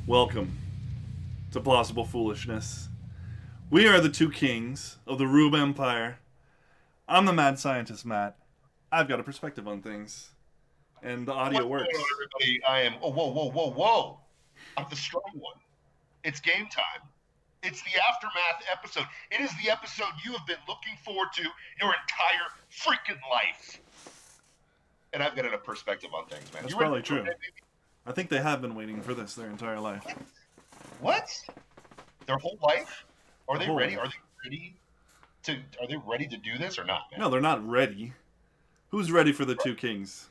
Welcome to Plausible Foolishness. We are the two kings of the Rube Empire. I'm the mad scientist, Matt. I've got a perspective on things, and the audio What's going works. on, everybody? I am. Oh, whoa, whoa, whoa, whoa! I'm the strong one. It's game time. It's the aftermath episode. It is the episode you have been looking forward to your entire freaking life. And I've got a perspective on things, man. That's You ready probably to go, true. I think they have been waiting for this their entire life. What? Their whole life? Are they Whole ready? life. Are they ready to? Are they ready to do this or not, man? No, they're not ready. Who's ready for the two kings?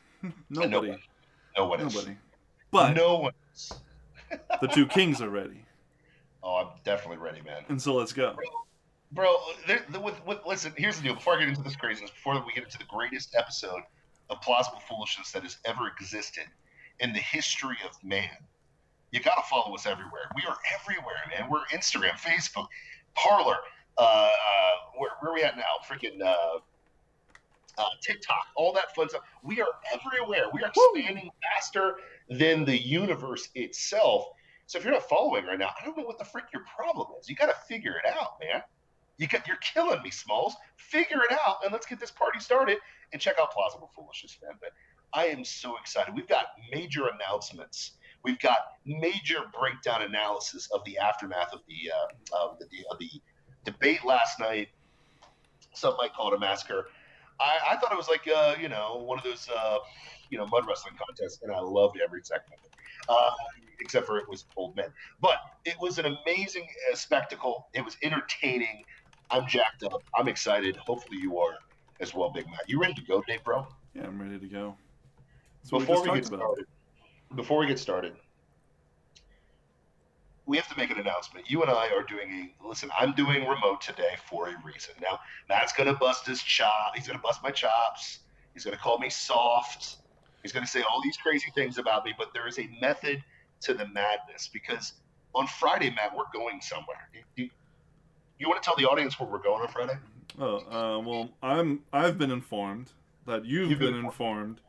Nobody. No one is. Nobody. But No one is. the two kings are ready. Oh, I'm definitely ready, man. And so let's go. Bro, listen, here's the deal. Before I get into this craziness, before we get into the greatest episode of Plausible Foolishness that has ever existed in the history of man, you got to follow us everywhere. We are everywhere, man. We're Instagram, Facebook, Parlor. Where are we at now? Freaking TikTok, all that fun stuff. We are everywhere. We are expanding faster than the universe itself. So if you're not following right now, I don't know what the frick your problem is. You got to figure it out, man. You're killing me, Smalls. Figure it out, and let's get this party started. And check out Plausible Foolishness, man. But I am so excited. We've got major announcements. We've got major breakdown analysis of the aftermath of the debate last night. Some might call it a massacre. I thought it was like one of those mud wrestling contests, and I loved every second of it. Except for it was old men. But it was an amazing spectacle. It was entertaining. I'm jacked up. I'm excited. Hopefully you are as well, Big Matt. You ready to go, Dave, bro? Yeah, I'm ready to go. That's what Before we we just get talked about. started, we have to make an announcement. You and I are I'm doing remote today for a reason. Now, Matt's going to bust his chop. He's going to bust my chops. He's going to call me soft. He's going to say all these crazy things about me, but there is a method to the madness because on Friday, Matt, we're going somewhere. You want to tell the audience where we're going on Friday? Well, I've been informed that you've been informed.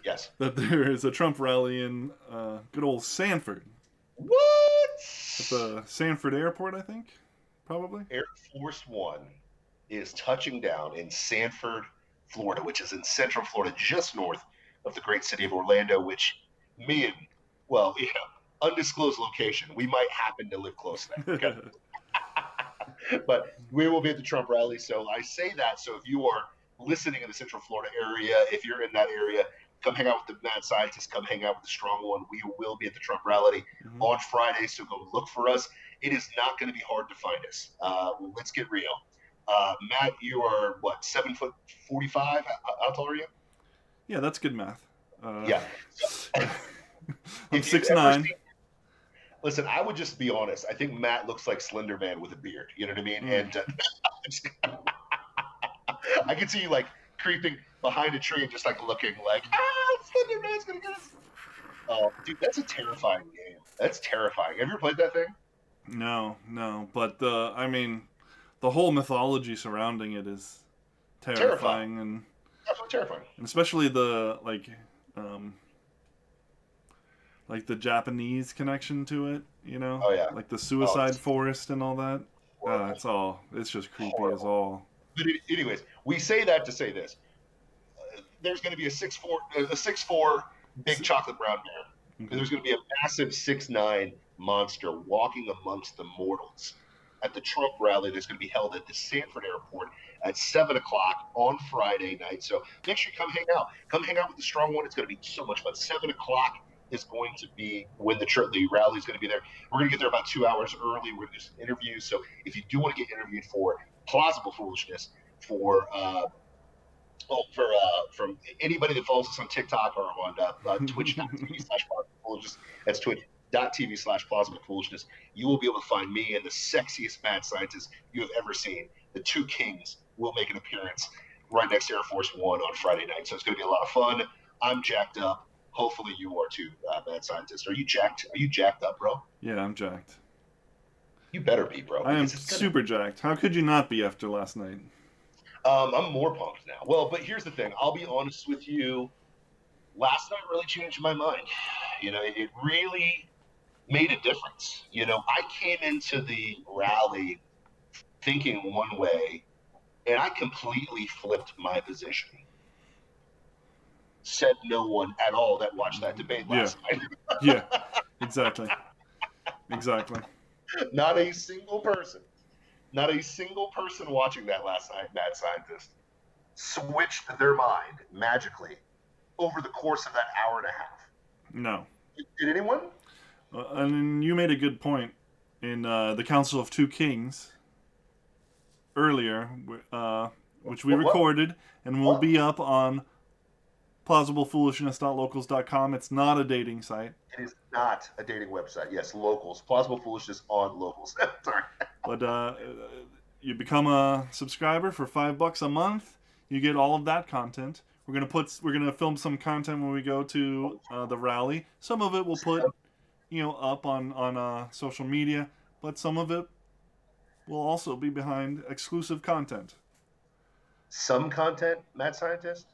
Yes. That there is a Trump rally in good old Sanford. What? At the Sanford Airport, I think, probably. Air Force One is touching down in Sanford, Florida, which is in Central Florida, just north of the great city of Orlando, which undisclosed location. We might happen to live close there. Okay? But we will be at the Trump rally. So I say that. So if you are listening in the Central Florida area, if you're in that area, come hang out with the mad scientist, come hang out with the strong one. We will be at the Trump rally on Friday. So go look for us. It is not going to be hard to find us. Let's get real. Matt, you are what, 7'45"? How tall are you? Yeah, that's good math. Yeah. I'm 6'9". Listen, I would just be honest. I think Matt looks like Slender Man with a beard. You know what I mean? And I can see you like creeping behind a tree and just like looking like, Slender Man's gonna get us. Oh, dude, that's a terrifying game. That's terrifying. Have you ever played that thing? No. But the whole mythology surrounding it is terrifying. And absolutely terrifying. And especially the like the Japanese connection to it, you know? Oh yeah. Like the suicide forest and all that. It's just creepy as all. But anyways, we say that to say this. There's going to be a 6'4" big chocolate brown bear. And there's going to be a massive 6'9" monster walking amongst the mortals at the Trump rally that's going to be held at the Sanford Airport at 7 o'clock on Friday night. So make sure you come hang out. Come hang out with the strong one. It's going to be so much fun. 7 o'clock is going to be when the rally is going to be there. We're going to get there about 2 hours early. We're going to do some interviews. So if you do want to get interviewed for Plausible Foolishness, from anybody that follows us on TikTok or on twitch.tv/plausible, that's twitch.tv/plausible foolishness, you will be able to find me and the sexiest mad scientist you have ever seen. The two kings will make an appearance right next to Air Force One on Friday night. So it's going to be a lot of fun. I'm jacked up. Hopefully you are too, mad scientist. Are you jacked? Are you jacked up, bro? Yeah, I'm jacked. You better be, bro. I am super jacked. How could you not be after last night? I'm more pumped now. Well, but here's the thing. I'll be honest with you. Last night really changed my mind. You know, it really made a difference. I came into the rally thinking one way, and I completely flipped my position. Said no one at all that watched that debate Yeah, last night. yeah, exactly, exactly. Not a single person, not a single person watching that last night, Mad Scientist, switched their mind magically over the course of that hour and a half. No, Did anyone? and you made a good point in the Council of Two Kings earlier, which we What? recorded and will What? be up on plausibleFoolishness.locals.com. It's not a dating site. It is not a dating website. Yes, locals. Plausible foolishness on locals. Sorry. But you become a subscriber for $5 a month. You get all of that content. We're gonna film some content when we go to the rally. Some of it we'll put up on social media, but some of it will also be behind exclusive content. Some content, Mad Scientist.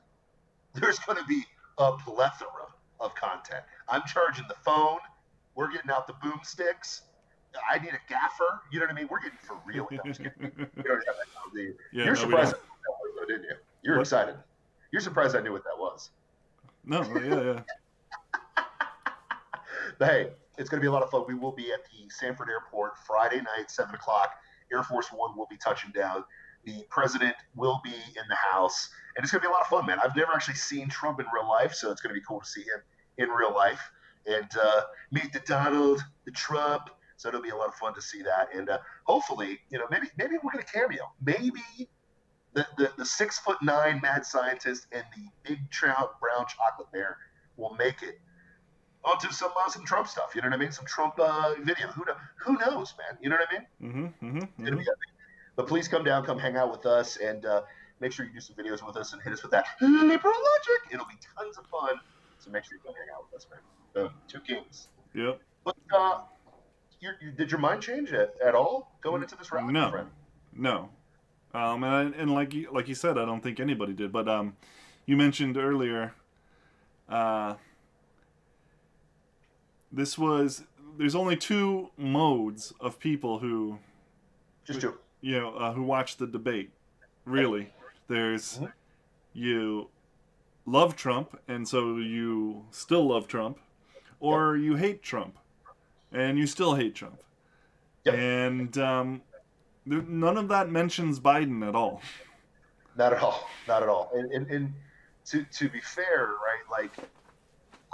There's going to be a plethora of content. I'm charging the phone. We're getting out the boomsticks. I need a gaffer. You know what I mean? We're getting for real. You don't have that. Yeah, You're no, we surprised don't. I knew what that was, though, didn't you? You're What? excited. You're surprised I knew what that was. No, yeah. But hey, it's going to be a lot of fun. We will be at the Sanford Airport Friday night, 7 o'clock. Air Force One will be touching down. The president will be in the house. And it's going to be a lot of fun, man. I've never actually seen Trump in real life, so it's going to be cool to see him in real life and meet the Donald, the Trump. So it'll be a lot of fun to see that. And hopefully, maybe we're going to cameo. Maybe the 6'9" mad scientist and the big trout brown chocolate bear will make it onto some Trump stuff. You know what I mean? Some Trump video. Who knows, man? You know what I mean? It's gonna be epic. But please come down, come hang out with us, and make sure you do some videos with us and hit us with that liberal logic. It'll be tons of fun. So make sure you come hang out with us, man. Boom. Two kings. Yep. But did your mind change at all going into this rally, my No, friend? no. And like you said, I don't think anybody did. But you mentioned earlier, uh, there's only two modes of people who Just two. who watch the debate. Really, there's Mm-hmm. you love Trump and so you still love Trump, or Yep. you hate Trump and you still hate Trump. Yep. And none of that mentions Biden at all. Not at all. Not at all. And to be fair, right? Like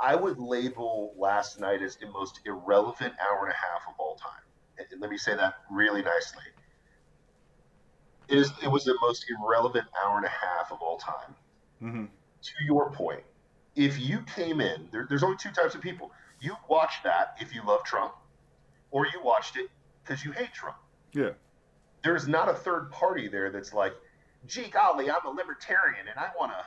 I would label last night as the most irrelevant hour and a half of all time. And let me say that really nicely. It was the most irrelevant hour and a half of all time. Mm-hmm. To your point, if you came in, there's only two types of people. You watched that if you love Trump, or you watched it because you hate Trump. Yeah. There's not a third party there that's like, gee golly, I'm a libertarian and I want to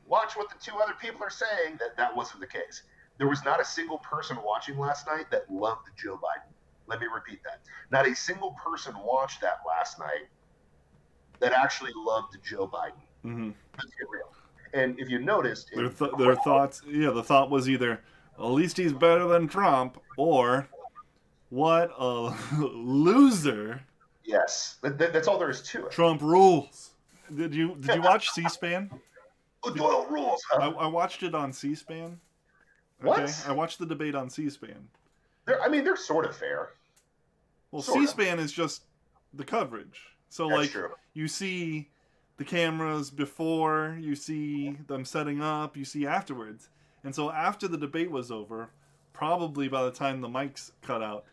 watch what the two other people are saying. That wasn't the case. There was not a single person watching last night that loved Joe Biden. Let me repeat that. Not a single person watched that last night that actually loved Joe Biden. Mm-hmm. Let's get real. And if you noticed, Their thoughts, the thought was either, at least he's better than Trump, or what a loser. yes, that's all there is to it. Trump rules. Did you watch C-SPAN? Doyle rules, huh? I watched it on C-SPAN. What? Okay, I watched the debate on C-SPAN. They're sort of fair. Well, Sort of. C-SPAN is just the coverage. So That's like true. you see the cameras before, you see them setting up, you see afterwards. And so after the debate was over, probably by the time the mics cut out,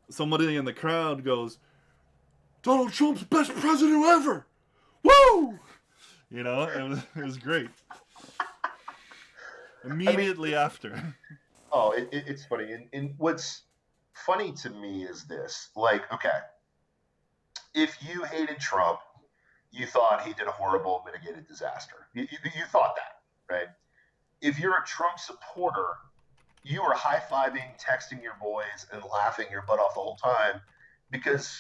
somebody in the crowd goes, "Donald Trump's best president ever! Woo!" It was great. Immediately after. Oh, it's funny. And what's funny to me is this. Like, okay, if you hated Trump, you thought he did a horrible mitigated disaster. You thought that, right? If you're a Trump supporter, you are high-fiving, texting your boys, and laughing your butt off the whole time because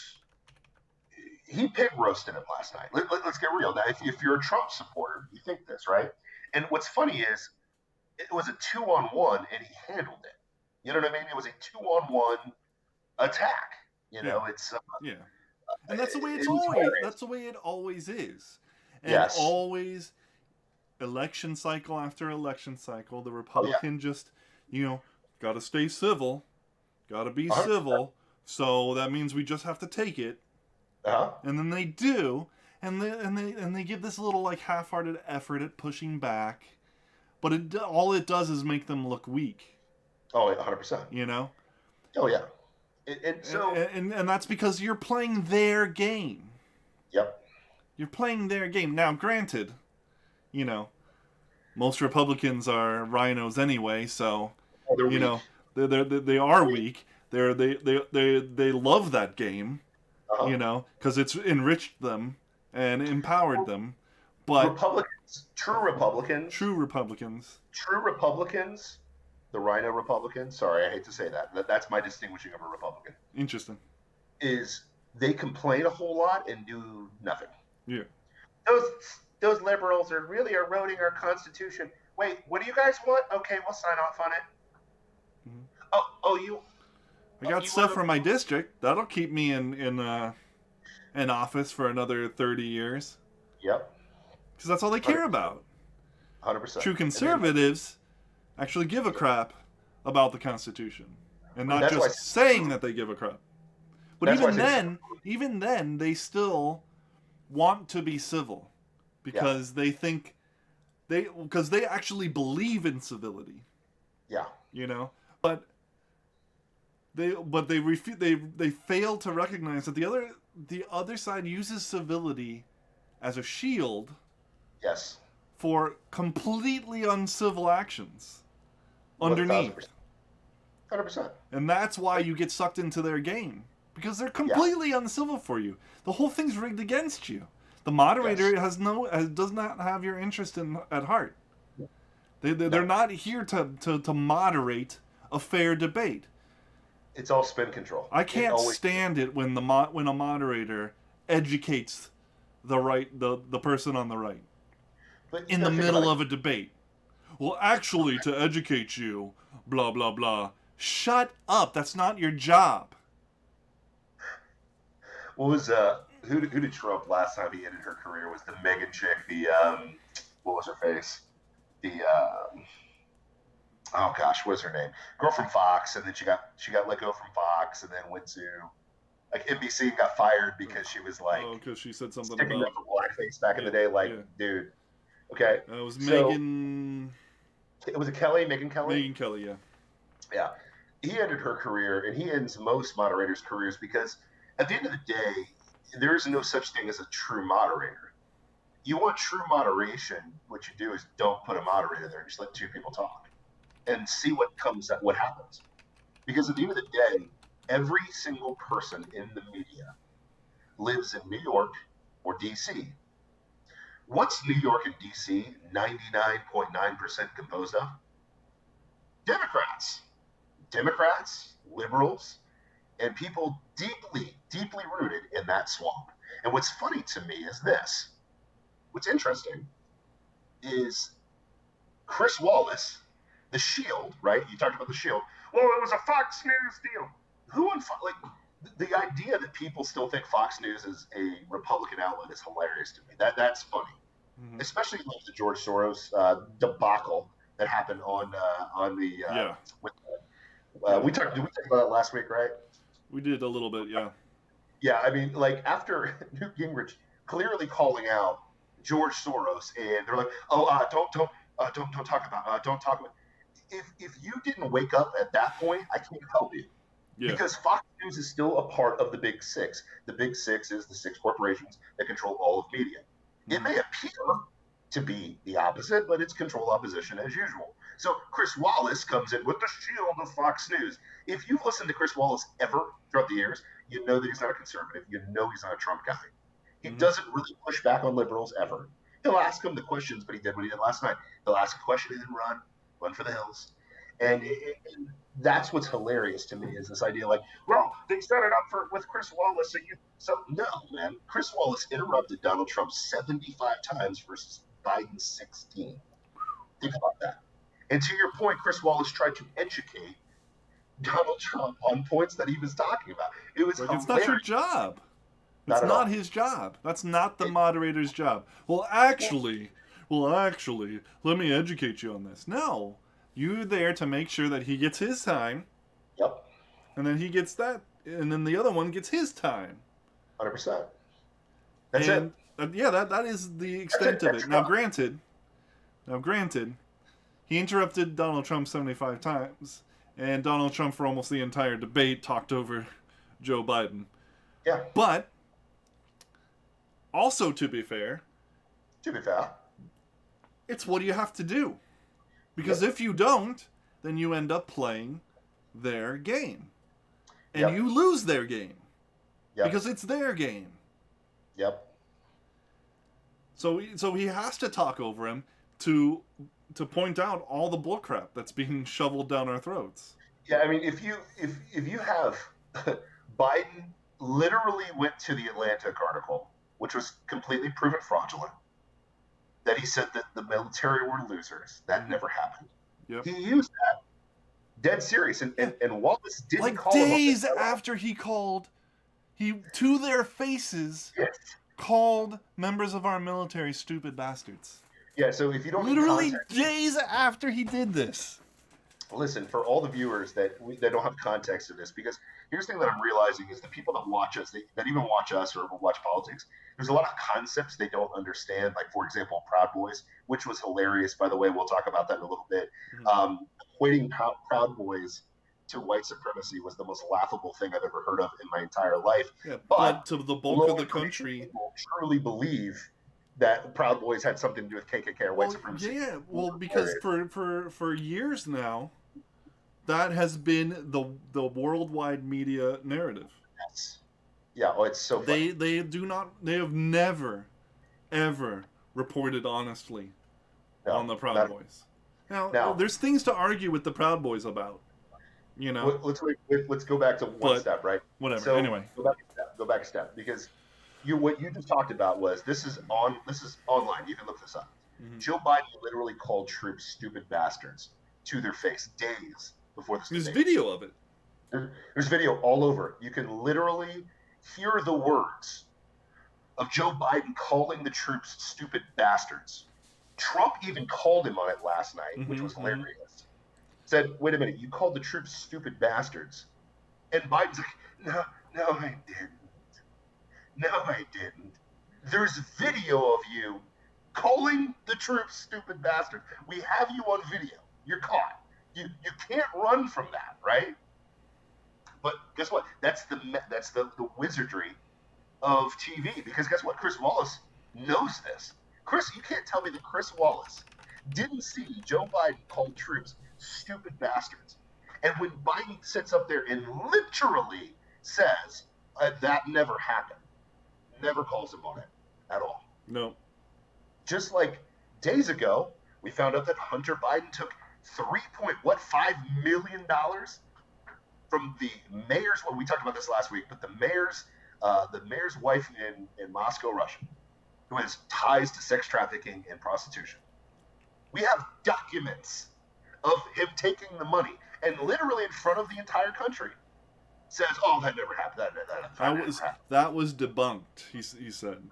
he pig roasted him last night. Let's get real. Now, if you're a Trump supporter, you think this, right? And what's funny is it was a 2-on-1, and he handled it. You know what I mean? It was a 2-on-1 attack. You Yeah. know, it's Yeah. And that's the way it was hilarious. that's the way it always is. And Yes. always election cycle after election cycle, the Oh yeah. Republican just, got to stay civil, got to be 100%. civil. So that means we just have to take it. Uh-huh. And then they do, and they give this little like half-hearted effort at pushing back, but all it does is make them look weak, Oh, 100%. you know? Oh yeah. And so, And that's because you're playing their game. yep. You're playing their game. Now, granted, you know, most Republicans are rhinos anyway, so Oh, they're you weak. know they are weak. They love that game, Uh-huh. because it's enriched them and empowered them. But Republicans, true Republicans, true Republicans, the Rhino Republicans. Sorry, I hate to say that. That's my distinguishing of a Republican. interesting. Is they complain a whole lot and do nothing. Yeah. Those those liberals are really eroding our Constitution. Wait, what do you guys want? Okay, we'll sign off on it. Mhm. You. I got You stuff want for my district that'll keep me in office for another 30 years Yep. because that's all they care about. 100%. True conservatives actually give a crap about the Constitution, and not That's why. just saying that they give a crap. But That's why I say even then, they still want to be civil because they actually believe in civility, yeah. But they refuse. They fail to recognize that the other side uses civility as a shield Yes. for completely uncivil actions underneath. 100%. And that's why you get sucked into their game. Because they're completely uncivil for you. The whole thing's rigged against you. The moderator does not have your interest at heart. They're not here to moderate a fair debate. It's all spin control. I can't stand it when when a moderator educates the person on the right But in the middle of a debate. Well, actually, to educate you, blah blah blah. Shut up. That's not your job. What was who did Trump last time he ended her career was the Megan chick, the what was her face? The oh gosh, what was her name? Girl from Fox, and then she got let go from Fox, and then went to like NBC and got fired because she was like Because she said something sticking about up for blackface back in the day. Like, dude, okay, it was so Megan. it was a Kelly, Megan Kelly. Megan Kelly, yeah. Yeah, he ended her career, and he ends most moderators' careers because at the end of the day, there is no such thing as a true moderator. You want true moderation, what you do is don't put a moderator there, just let two people talk and see what happens. Because at the end of the day, every single person in the media lives in New York or DC. What's New York and DC 99.9% composed of? Democrats. Democrats, liberals, and people deeply, deeply rooted in that swamp. And what's funny to me is this. What's interesting is Chris Wallace, the Shield, right? You talked about the Shield. Well, it was a Fox News deal. Who on like the idea that people still think Fox News is a Republican outlet is hilarious to me. That's funny, especially like the George Soros debacle that happened on the with, we talked. Did we talk about that last week, right? We did a little bit, yeah. Yeah, I mean, like after Newt Gingrich clearly calling out George Soros, and they're like, "Oh, don't talk about, don't talk about." If you didn't wake up at that point, I can't help you, because Fox News is still a part of the Big Six. The Big Six is the six corporations that control all of media. It may appear to be the opposite, but it's control opposition as usual. So Chris Wallace comes in with the shield of Fox News. If you've listened to Chris Wallace ever throughout the years, you know that he's not a conservative. You know he's not a Trump guy. He doesn't really push back on liberals ever. He'll ask them the questions, but he did what he did last night. He'll ask a question and then run for the hills. And that's what's hilarious to me is this idea like, well, they set it up with Chris Wallace. So no, man. Chris Wallace interrupted Donald Trump 75 times versus Biden 16. Think about that. And to your point, Chris Wallace tried to educate Donald Trump on points that he was talking about. It was Like, it's not your hilarious. job. It's Not at not all. his job. That's not the It, moderator's job. well, Well, actually, let me educate you on this. No, you're there to make sure that he gets his time, yep, and then he gets that, and then the other one gets his time. 100%. That's it. And yeah, that is the That's it. extent of That's it. your job. Now granted, he interrupted Donald Trump 75 times, and Donald Trump for almost the entire debate talked over Joe Biden. Yeah, But also, to be fair, to be fair. it's what you have to do. Because Yep, if you don't, then you end up playing their game. And yep, you lose their game. yep, Because it's their game. yep. So he has to talk over him to point out all the bullcrap that's being shoveled down our throats. Yeah, I mean, if you have Biden literally went to the Atlantic article, which was completely proven fraudulent, that he said that the military were losers. That Mm-hmm. never happened. Yep. He used that dead serious, and Yeah. and Wallace didn't Like call him on days it at all. after he called, he to their faces Yes. called members of our military stupid bastards. Yeah. So if you don't need Literally context, days after he did this. listen, for all the viewers that don't have context of this, because here's the thing that I'm realizing is the people that watch us, that even watch us or watch politics, there's a lot of concepts they don't understand. Like, for example, Proud Boys, which was hilarious, by the way. We'll talk about that in a little bit. Mm-hmm. Equating Proud Boys to white supremacy was the most laughable thing I've ever heard of in my entire life. Yeah, But but to the bulk of low the information country. people truly believe that Proud Boys had something to do with KKK or white Well, supremacy. yeah, well, because for years now, that has been the worldwide media narrative. Yes. Yeah, oh, it's so funny. They have never ever reported honestly No, on the Proud not, Boys. Now, now there's things to argue with the Proud Boys about, you know, let's go back to one but step, right? whatever. So Anyway, go back a step, because what you just talked about was this is online. You can look this up. mm-hmm. Joe Biden literally called troops stupid bastards to their face days before this There's debate. video of it. There's video all over. You can literally hear the words of Joe Biden calling the troops stupid bastards. Trump even called him on it last night, Mm-hmm, which was mm-hmm. hilarious. Said, "Wait a minute, you called the troops stupid bastards?" And Biden's like, "No, no, I didn't. No, I didn't. There's video of you calling the troops stupid bastards. We have you on video. You're caught. You can't run from that, right?" But guess what? That's the wizardry of TV. Because guess what? Chris Wallace knows this. Chris, you can't tell me that Chris Wallace didn't see Joe Biden call troops stupid bastards. And when Biden sits up there and literally says that never happened, never calls him on it at all. No. Just like days ago, we found out that Hunter Biden took $3.5 million from the mayor's. Well, we talked about this last week, but the mayor's wife in Moscow, Russia, who has ties to sex trafficking and prostitution. We have documents of him taking the money, and literally in front of the entire country says, "Oh, that never happened. That was debunked." He said.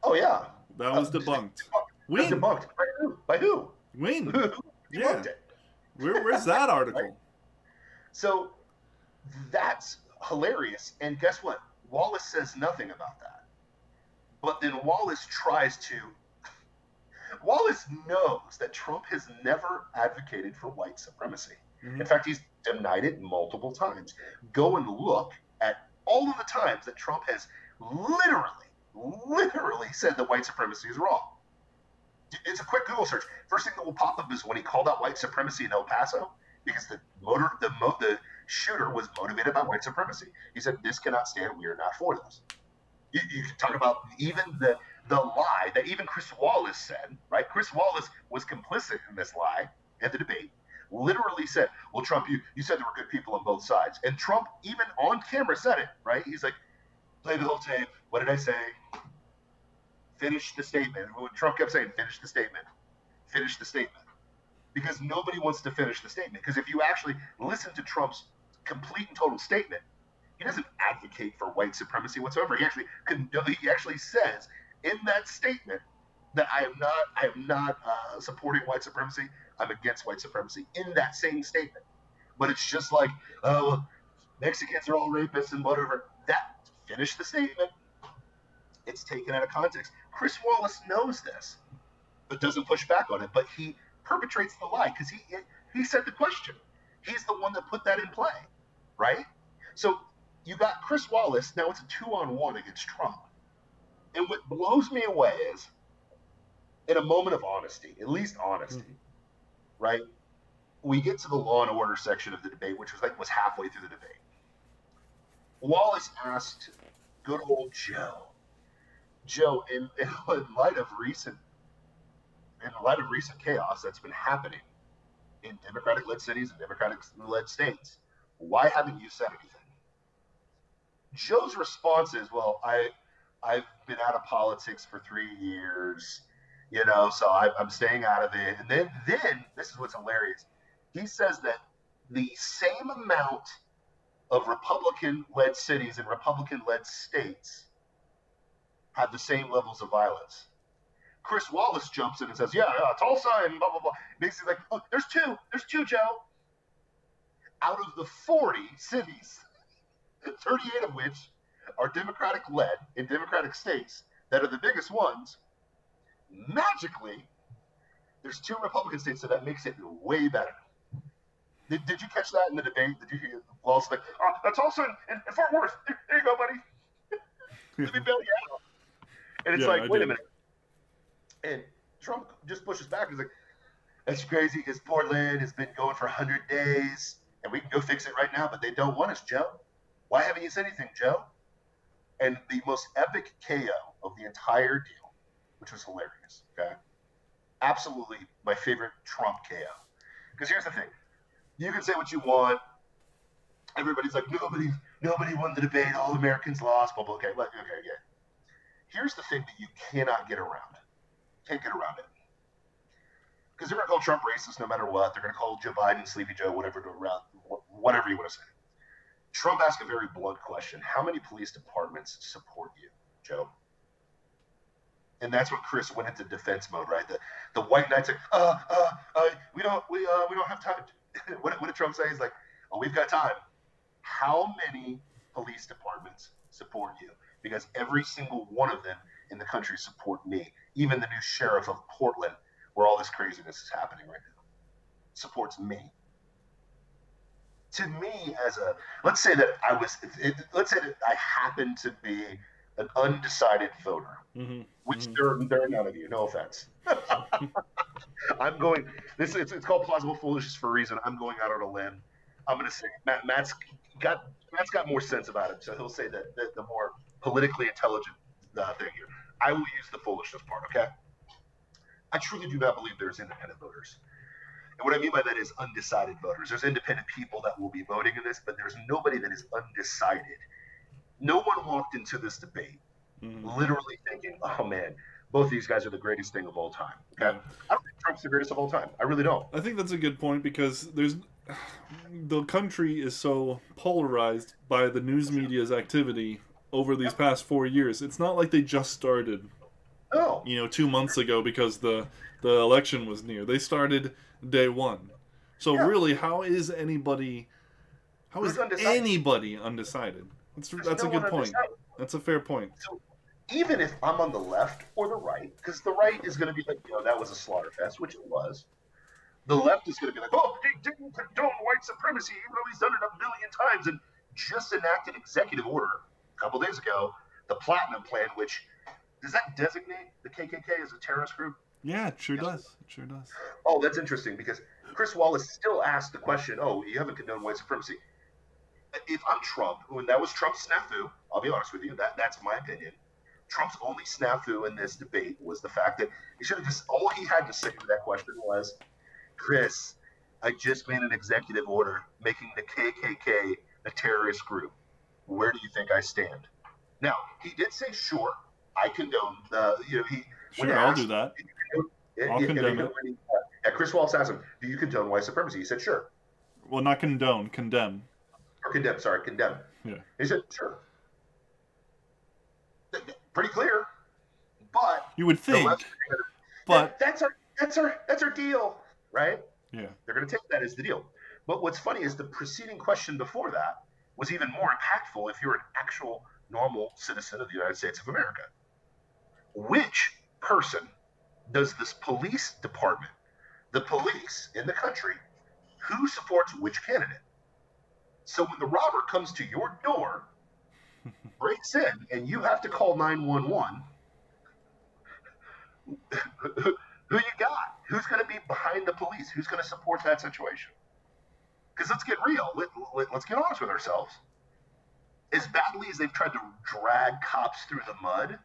Oh yeah, that was debunked. When? Debunked by who? By who? When? Who debunked it? Where's that article? Right? So that's hilarious. And guess what? Wallace says nothing about that. But then Wallace tries to. Wallace knows that Trump has nenever advocated for white supremacy. Mm-hmm. In fact, he's denied it multiple times. Go and look at all of the times that Trump has literally said that white supremacy is wrong. It's a quick Google search. First thing that will pop up is when he called out white supremacy in El Paso, because the shooter was motivated by white supremacy. He said, "This cannot stand. We are not for this." You can talk about even the lie that even Chris Wallace said, right? Chris Wallace was complicit in this lie at the debate. Literally said, "Well, Trump, you said there were good people on both sides." And Trump, even on camera, said it, right? He's like, "Play the whole tape. What did I say? Finish the statement." Trump kept saying, "Finish the statement. Finish the statement." Because nobody wants to finish the statement. Because if you actually listen to Trump's complete and total statement. He doesn't advocate for white supremacy whatsoever. He actually says in that statement that I am not supporting white supremacy. I'm against white supremacy in that same statement. But it's just like, oh, Mexicans are all rapists and whatever. That finish the statement. It's taken out of context. Chris Wallace knows this, but doesn't push back on it. But he perpetrates the lie because he said the question. He's the one that put that in play, right? So you got Chris Wallace. Now it's a 2-on-1 against Trump. And what blows me away is, in a moment of honesty, at least honesty, right? We get to the law and order section of the debate, which was halfway through the debate. Wallace asked good old Joe, in light of recent chaos that's been happening in Democratic-led cities and Democratic-led states, why haven't you said anything? Joe's response is, well, I've been out of politics for 3 years, so I'm staying out of it. And then this is what's hilarious. He says that the same amount of Republican-led cities and Republican-led states have the same levels of violence. Chris Wallace jumps in and says, yeah, Tulsa and blah, blah, blah. Basically like, oh, there's two, Joe. Out of the 40 cities, 38 of which are Democratic-led in Democratic states that are the biggest ones, magically, there's 2 Republican states, so that makes it way better. Did you catch that in the debate? Did you hear Wallace like, oh, that's also in Fort Worth. There you go, buddy. Let me bail you out. And it's wait a minute. And Trump just pushes back. He's like, that's crazy because Portland has been going for 100 days, and we can go fix it right now, but they don't want us, Joe. Why haven't you said anything, Joe? And the most epic KO of the entire deal, which was hilarious, okay? Absolutely my favorite Trump KO. Because here's the thing. You can say what you want. Everybody's like, nobody won the debate. All Americans lost. Blah, blah, okay, yeah. Here's the thing that you cannot get around. Can't get around it. Because they're going to call Trump racist no matter what. They're going to call Joe Biden Sleepy Joe, whatever you want to say. Trump asked a very blunt question. How many police departments support you, Joe? And that's when Chris went into defense mode, right? The white knights like, we don't have time. What did Trump say? He's like, oh, we've got time. How many police departments support you? Because every single one of them in the country support me. Even the new sheriff of Portland, where all this craziness is happening right now, supports me. To me, let's say that I happen to be an undecided voter, which there are none of you. No offense. I'm going. It's called plausible foolishness for a reason. I'm going out on a limb. I'm going to say Matt's got more sense about it, so he'll say that the more politically intelligent thing here. I will use the foolishness part. Okay. I truly do not believe there's independent voters. And what I mean by that is undecided voters. There's independent people that will be voting in this, but there's nobody that is undecided. No one walked into this debate literally thinking, oh man, both these guys are the greatest thing of all time. Okay? I don't think Trump's the greatest of all time. I really don't. I think that's a good point because the country is so polarized by the news media's activity over these past 4 years. It's not like they just started 2 months ago because the election was near. They started day one. So really, how is anybody undecided? That's a good point. That's a fair point. So even if I'm on the left or the right, because the right is going to be like, that was a slaughter fest, which it was. The left is going to be like, oh, he didn't condone white supremacy, even though he's done it a million times, and just enacted executive order a couple days ago, the Platinum Plan, which does that designate the KKK as a terrorist group? Yeah, it sure does. It sure does. Oh, that's interesting because Chris Wallace still asked the question, oh, you haven't condoned white supremacy. If I'm Trump, when that was Trump's snafu, I'll be honest with you, that's my opinion. Trump's only snafu in this debate was the fact that all he had to say to that question was, Chris, I just made an executive order making the KKK a terrorist group. Where do you think I stand? Now, he did say, sure, I condone I'll do that. I'll condemn it. Chris Wallace asked him, do you condone white supremacy? He said, sure. Well, not condone, condemn. Or condemn, sorry, condemn. Yeah. He said, sure. Pretty clear. But You would the left, think, but that's our deal, right? yeah. They're going to take that as the deal. But what's funny is the preceding question before that was even more impactful if you're an actual normal citizen of the United States of America. Which person does this police department, the police in the country, who supports which candidate? So when the robber comes to your door, breaks in, and you have to call 911, who you got? Who's going to be behind the police? Who's going to support that situation? Because let's get real. Let's get honest with ourselves. As badly as they've tried to drag cops through the mud,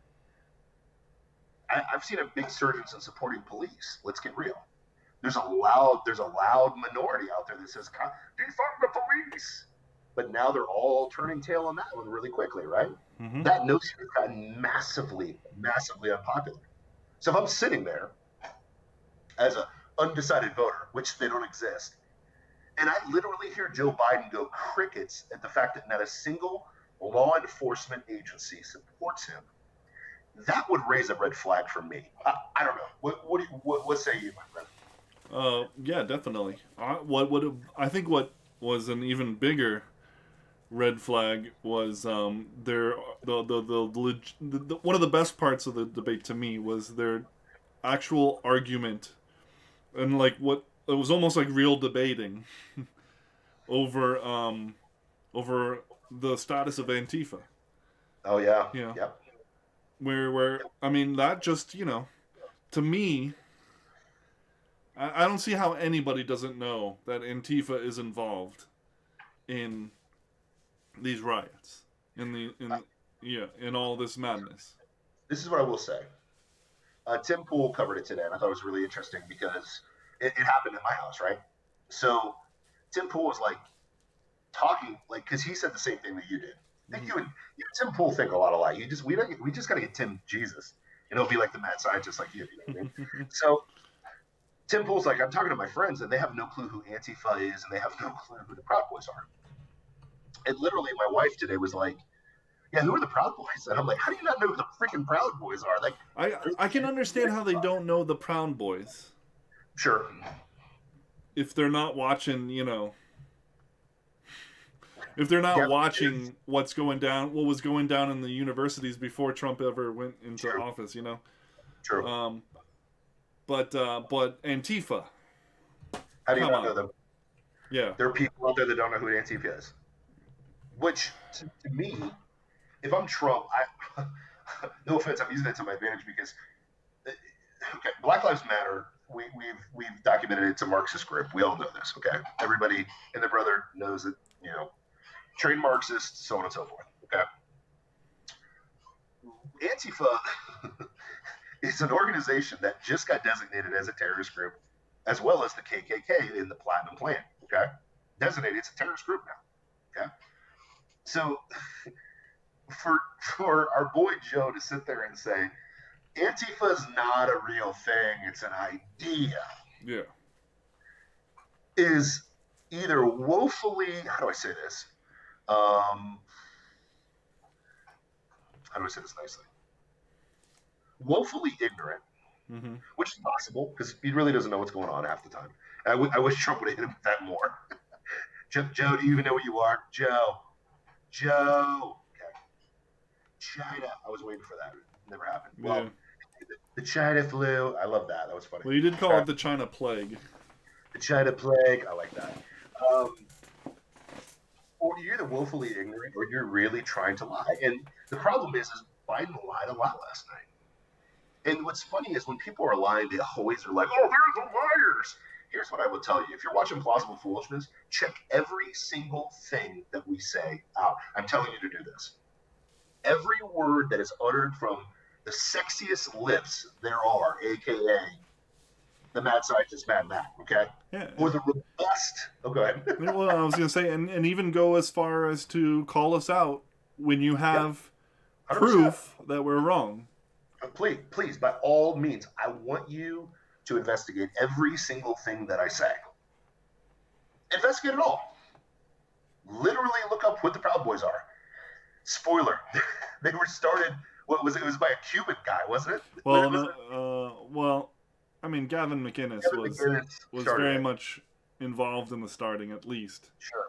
I've seen a big surge in supporting police. Let's get real. There's a loud minority out there that says defund the police, but now they're all turning tail on that one really quickly, right? Mm-hmm. That notion has gotten massively unpopular. So if I'm sitting there as an undecided voter, which they don't exist, and I literally hear Joe Biden go crickets at the fact that not a single law enforcement agency supports him, that would raise a red flag for me. I don't know. What say you, my friend? Yeah, definitely. I think what was an even bigger red flag was one of the best parts of the debate to me was their actual argument, and like what it was almost like real debating over the status of Antifa. Oh yeah. You know, Yep. where I mean that just to me, I don't see how anybody doesn't know that Antifa is involved in these riots, in all this madness. This is what I will say. Tim Pool covered it today, and I thought it was really interesting because it happened at my house, right? So Tim Pool was like talking, like, because he said the same thing that you did. I think you and Tim Pool think a lot alike. We just got to get Tim Jesus, and he'll be like the mad scientist like you. You know what I mean? So Tim Pool's like, I'm talking to my friends, and they have no clue who Antifa is, and they have no clue who the Proud Boys are. And literally, my wife today was like, yeah, who are the Proud Boys? And I'm like, how do you not know who the freaking Proud Boys are? Like, I can understand how they don't know the Proud Boys sure. if they're not watching, if they're not watching what was going down in the universities before Trump ever went into office, True. But Antifa. How do you not know them? Yeah. There are people out there that don't know who Antifa is. Which, to me, if I'm Trump, no offense, I'm using that to my advantage because, okay, Black Lives Matter. We've documented it's a Marxist group. We all know this. Okay, everybody and their brother knows that trained Marxists, so on and so forth. Okay, Antifa is an organization that just got designated as a terrorist group, as well as the KKK in the Platinum Plan. Okay, designated, it's a terrorist group now. Okay, so for our boy Joe to sit there and say Antifa is not a real thing, it's an idea. Yeah. Is either woefully, how do I say this? How do I say this nicely? Woefully ignorant, which is possible because he really doesn't know what's going on half the time. I wish Trump would have hit him with that more. Joe, do you even know what you are? Joe. Okay. China. I was waiting for that. It never happened. Well, yeah. The China flu. I love that. That was funny. Well, you did call it the China plague. The China plague. I like that. Or you're either woefully ignorant or you're really trying to lie. And the problem is Biden lied a lot last night. And what's funny is when people are lying, they always are like, oh, they're the liars. Here's what I will tell you. If you're watching Plausible Foolishness, check every single thing that we say out. I'm telling you to do this. Every word that is uttered from the sexiest lips there are, a.k.a. the mad scientist, Mad Matt, okay? Yeah. Or the robust... Oh, go ahead. Well, I was going to say, and even go as far as to call us out when you have proof that we're wrong. Please, by all means, I want you to investigate every single thing that I say. Investigate it all. Literally look up what the Proud Boys are. Spoiler, they were started. What was it? It was by a Cuban guy, wasn't it? Well, Was no, it well, I mean, Gavin McInnes Kevin McGinnis was started very it? much involved in the starting, at least. Sure.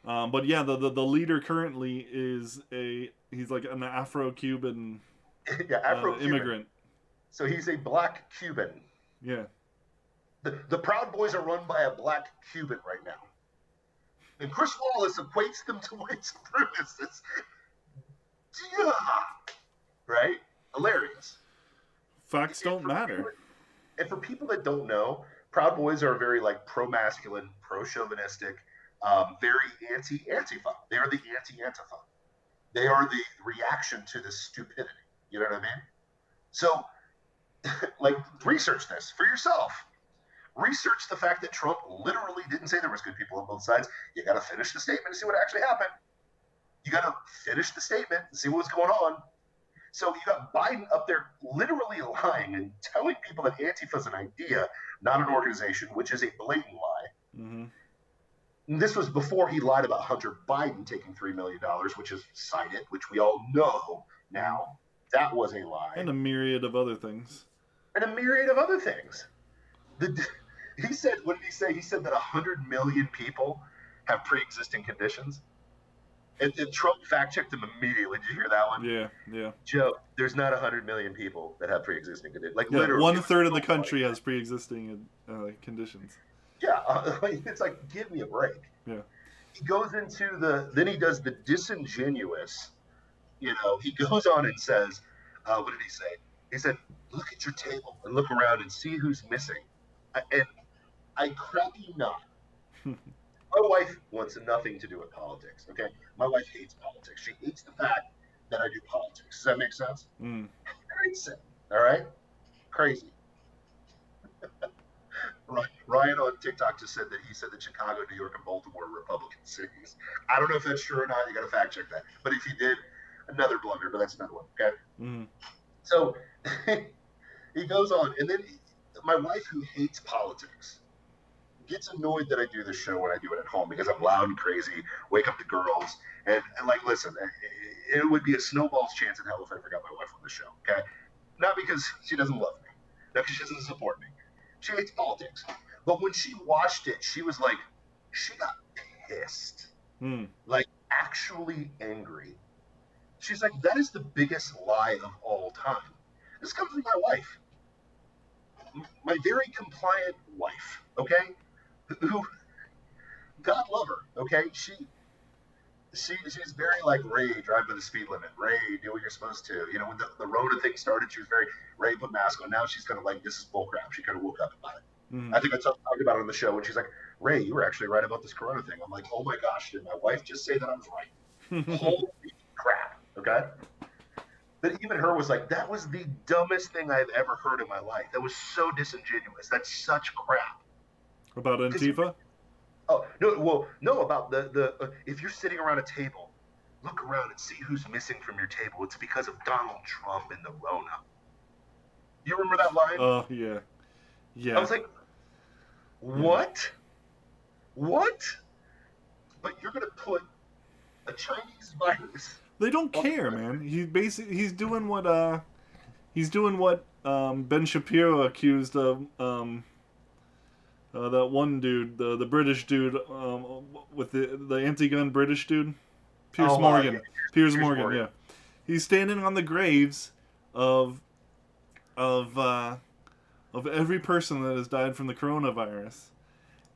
But yeah, the leader currently is he's like an Afro-Cuban Yeah, Afro-Cuban. immigrant. So he's a black Cuban. Yeah. The Proud Boys are run by a black Cuban right now. And Chris Wallace equates them to white supremacists. Yeah. Right? Hilarious. Facts don't matter. And for people that don't know, Proud Boys are very like pro-masculine, pro-chauvinistic, very anti-Antifa. They are the anti-Antifa. They are the reaction to this stupidity. You know what I mean? So, like, research this for yourself. Research the fact that Trump literally didn't say there was good people on both sides. You got to finish the statement and see what actually happened. You got to finish the statement and see what was going on. So you got Biden up there literally lying and telling people that Antifa is an idea, not an organization, which is a blatant lie. Mm-hmm. And this was before he lied about Hunter Biden taking $3 million, which is cited, which we all know now. That was a lie. And a myriad of other things. And a myriad of other things. He said, what did he say? He said that 100 million people have pre-existing conditions. And Trump fact-checked him immediately. Did you hear that one? Yeah, yeah. Joe, there's not 100 million people that have pre-existing conditions. Like, Yeah, literally. 1/3 of the country has pre-existing conditions. Yeah, it's like, give me a break. Yeah. He goes into then he does the disingenuous, he goes on and says, what did he say? He said, look at your table and look around and see who's missing. And I crap you not. My wife wants nothing to do with politics, okay? My wife hates politics. She hates the fact that I do politics. Does that make sense? Mm. Crazy, all right? Crazy. Ryan on TikTok just said that Chicago, New York, and Baltimore are Republican cities. I don't know if that's true or not. You got to fact check that. But if he did, another blunder, but that's another one, okay? Mm. So he goes on, and then my wife, who hates politics, gets annoyed that I do this show when I do it at home because I'm loud and crazy, wake up the girls, and like, listen, it would be a snowball's chance in hell if I ever got my wife on the show, okay? Not because she doesn't love me, not because she doesn't support me. She hates politics. But when she watched it, she was like, she got pissed. Like, actually angry. She's like, that is the biggest lie of all time. This comes from my wife. My very compliant wife, okay? Who, God love her, okay? She's very like, Ray, drive by the speed limit. Ray, do what you're supposed to. When the Rona thing started, she was very, Ray, put mask on. Now she's kind of like, this is bullcrap. She kind of woke up about it. Mm. I think I talked about it on the show, and she's like, Ray, you were actually right about this Corona thing. I'm like, oh my gosh, did my wife just say that I was right? Holy crap, okay? But even her was like, that was the dumbest thing I've ever heard in my life. That was so disingenuous. That's such crap. About Antifa? Oh, no, well, no, about the if you're sitting around a table, look around and see who's missing from your table. It's because of Donald Trump and the Rona. You remember that line? Oh, yeah. Yeah. I was like, what? Yeah. What? But you're going to put a Chinese virus... They don't care, man. He's doing what Ben Shapiro accused of that one dude, the British dude, with the anti-gun British dude, Piers Morgan. Yeah. Piers Morgan, yeah. He's standing on the graves of every person that has died from the coronavirus,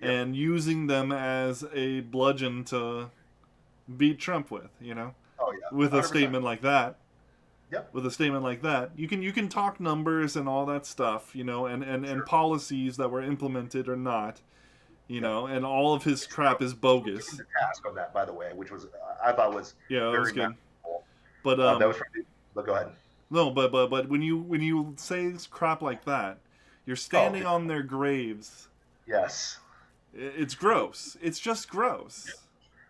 and using them as a bludgeon to beat Trump with, Oh, yeah. With a 100%. statement like that. Yep. With a statement like that, you can talk numbers and all that stuff, and policies that were implemented or not, and all of his crap is bogus. The task on that, by the way, which was I thought was that was good. Cool. But that was pretty. But go ahead. No, but when you say crap like that, you're standing on their graves. Yes. It's gross. It's just gross. Yeah.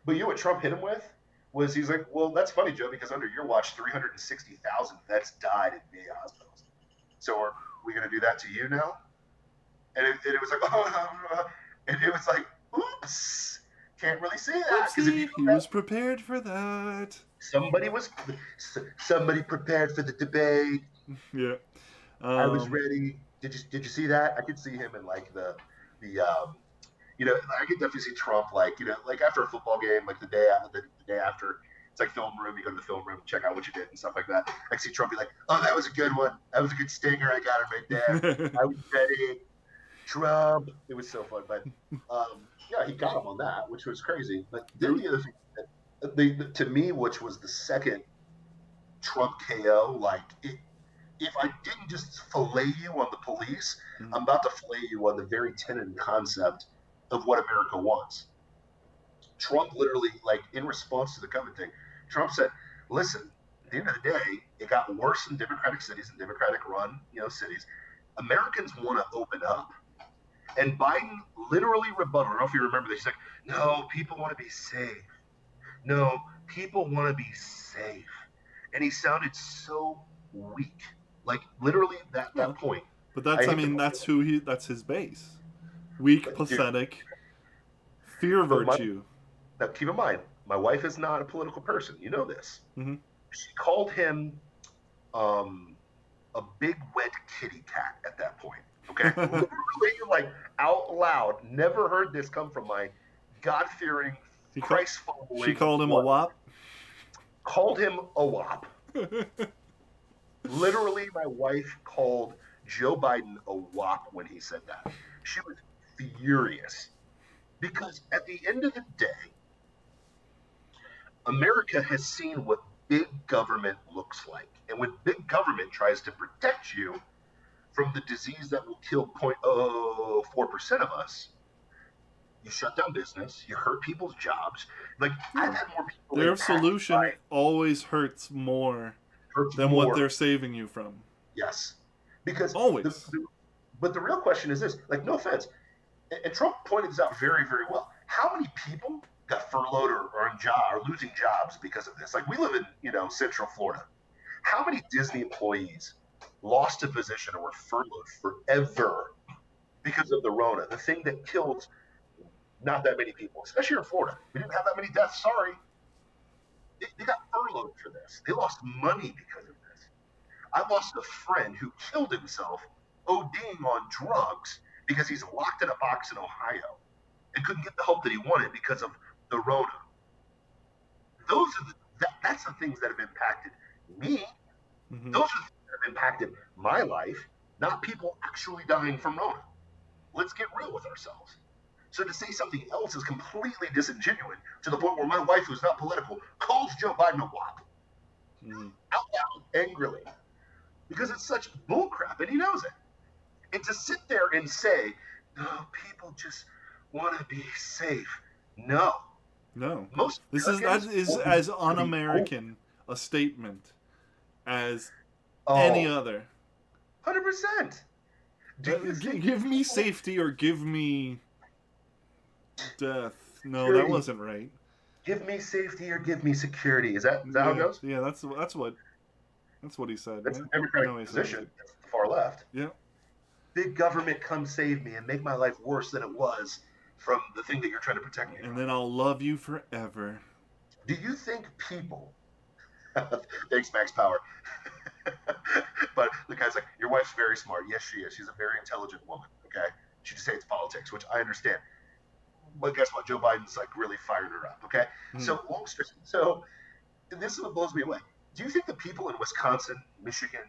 But you know what Trump hit him with? Was he's like, well, that's funny, Joe, because under your watch, 360,000 vets died in VA hospitals. So are we going to do that to you now? And it was like, and it was like, oops. Can't really say that because if you Whoopsie, he was prepared for that. somebody was somebody prepared for the debate. Yeah. I was ready. Did you see that? I could see him in like the I could definitely see Trump like like after a football game, like the day after. It's like film room. You go to the film room, check out what you did and stuff like that. I see Trump be like, "Oh, that was a good one. That was a good stinger. I got him right there. I was ready." Trump. It was so fun, but yeah, he got him on that, which was crazy. But then the other thing, to me, which was the second Trump KO, like if I didn't just fillet you on the police, I'm about to fillet you on the very tenet and concept of what America wants. Trump literally, like in response to the COVID thing, Trump said, "Listen, at the end of the day, it got worse in Democratic cities and Democratic-run, cities. Americans want to open up." And Biden literally rebutted. I don't know if you remember this. He's like, "No, people want to be safe. No, people want to be safe." And he sounded so weak. Like literally that point. But that's his base. Weak, pathetic, fear virtue. Now keep in mind, my wife is not a political person. You know this. Mm-hmm. She called him a big wet kitty cat at that point. Okay, literally, like out loud. Never heard this come from my God-fearing, Christ-following. She called him a wop. Called him a wop. Literally, my wife called Joe Biden a wop when he said that. She was furious because at the end of the day, America has seen what big government looks like. And when big government tries to protect you from the disease that will kill 0.04% of us, you shut down business, you hurt people's jobs. Like, I've had more people. Their solution always hurts more than what they're saving you from. Yes. Because always. But the real question is this, like, no offense, and Trump pointed this out very, very well. How many people got furloughed or are losing jobs because of this? Like, we live in, Central Florida. How many Disney employees lost a position or were furloughed forever because of the Rona, the thing that killed not that many people, especially in Florida? We didn't have that many deaths, sorry. They got furloughed for this. They lost money because of this. I lost a friend who killed himself ODing on drugs because he's locked in a box in Ohio and couldn't get the help that he wanted because of the Rona. That's the things that have impacted me. Mm-hmm. Those are the things that have impacted my life, not people actually dying from Rona. Let's get real with ourselves. So to say something else is completely disingenuous to the point where my wife, who's not political, calls Joe Biden a wop. Mm-hmm. Out loud, angrily. Because it's such bullcrap, and he knows it. And to sit there and say, "No, people just want to be safe." No. This is as un-American a statement as any other. 100%. Give me safety or give me death. No, security. That wasn't right. Give me safety or give me security. Is that how it goes? Yeah, that's what he said. That's the Democratic position. That's the far left. Yeah. Big government, come save me and make my life worse than it was from the thing that you're trying to protect me from. And then I'll love you forever. Do you think people... Thanks, Max Power. But the guy's like, your wife's very smart. Yes, she is. She's a very intelligent woman, okay? She just hates politics, which I understand. But guess what? Joe Biden's like really fired her up, okay? So this is what blows me away. Do you think the people in Wisconsin, Michigan,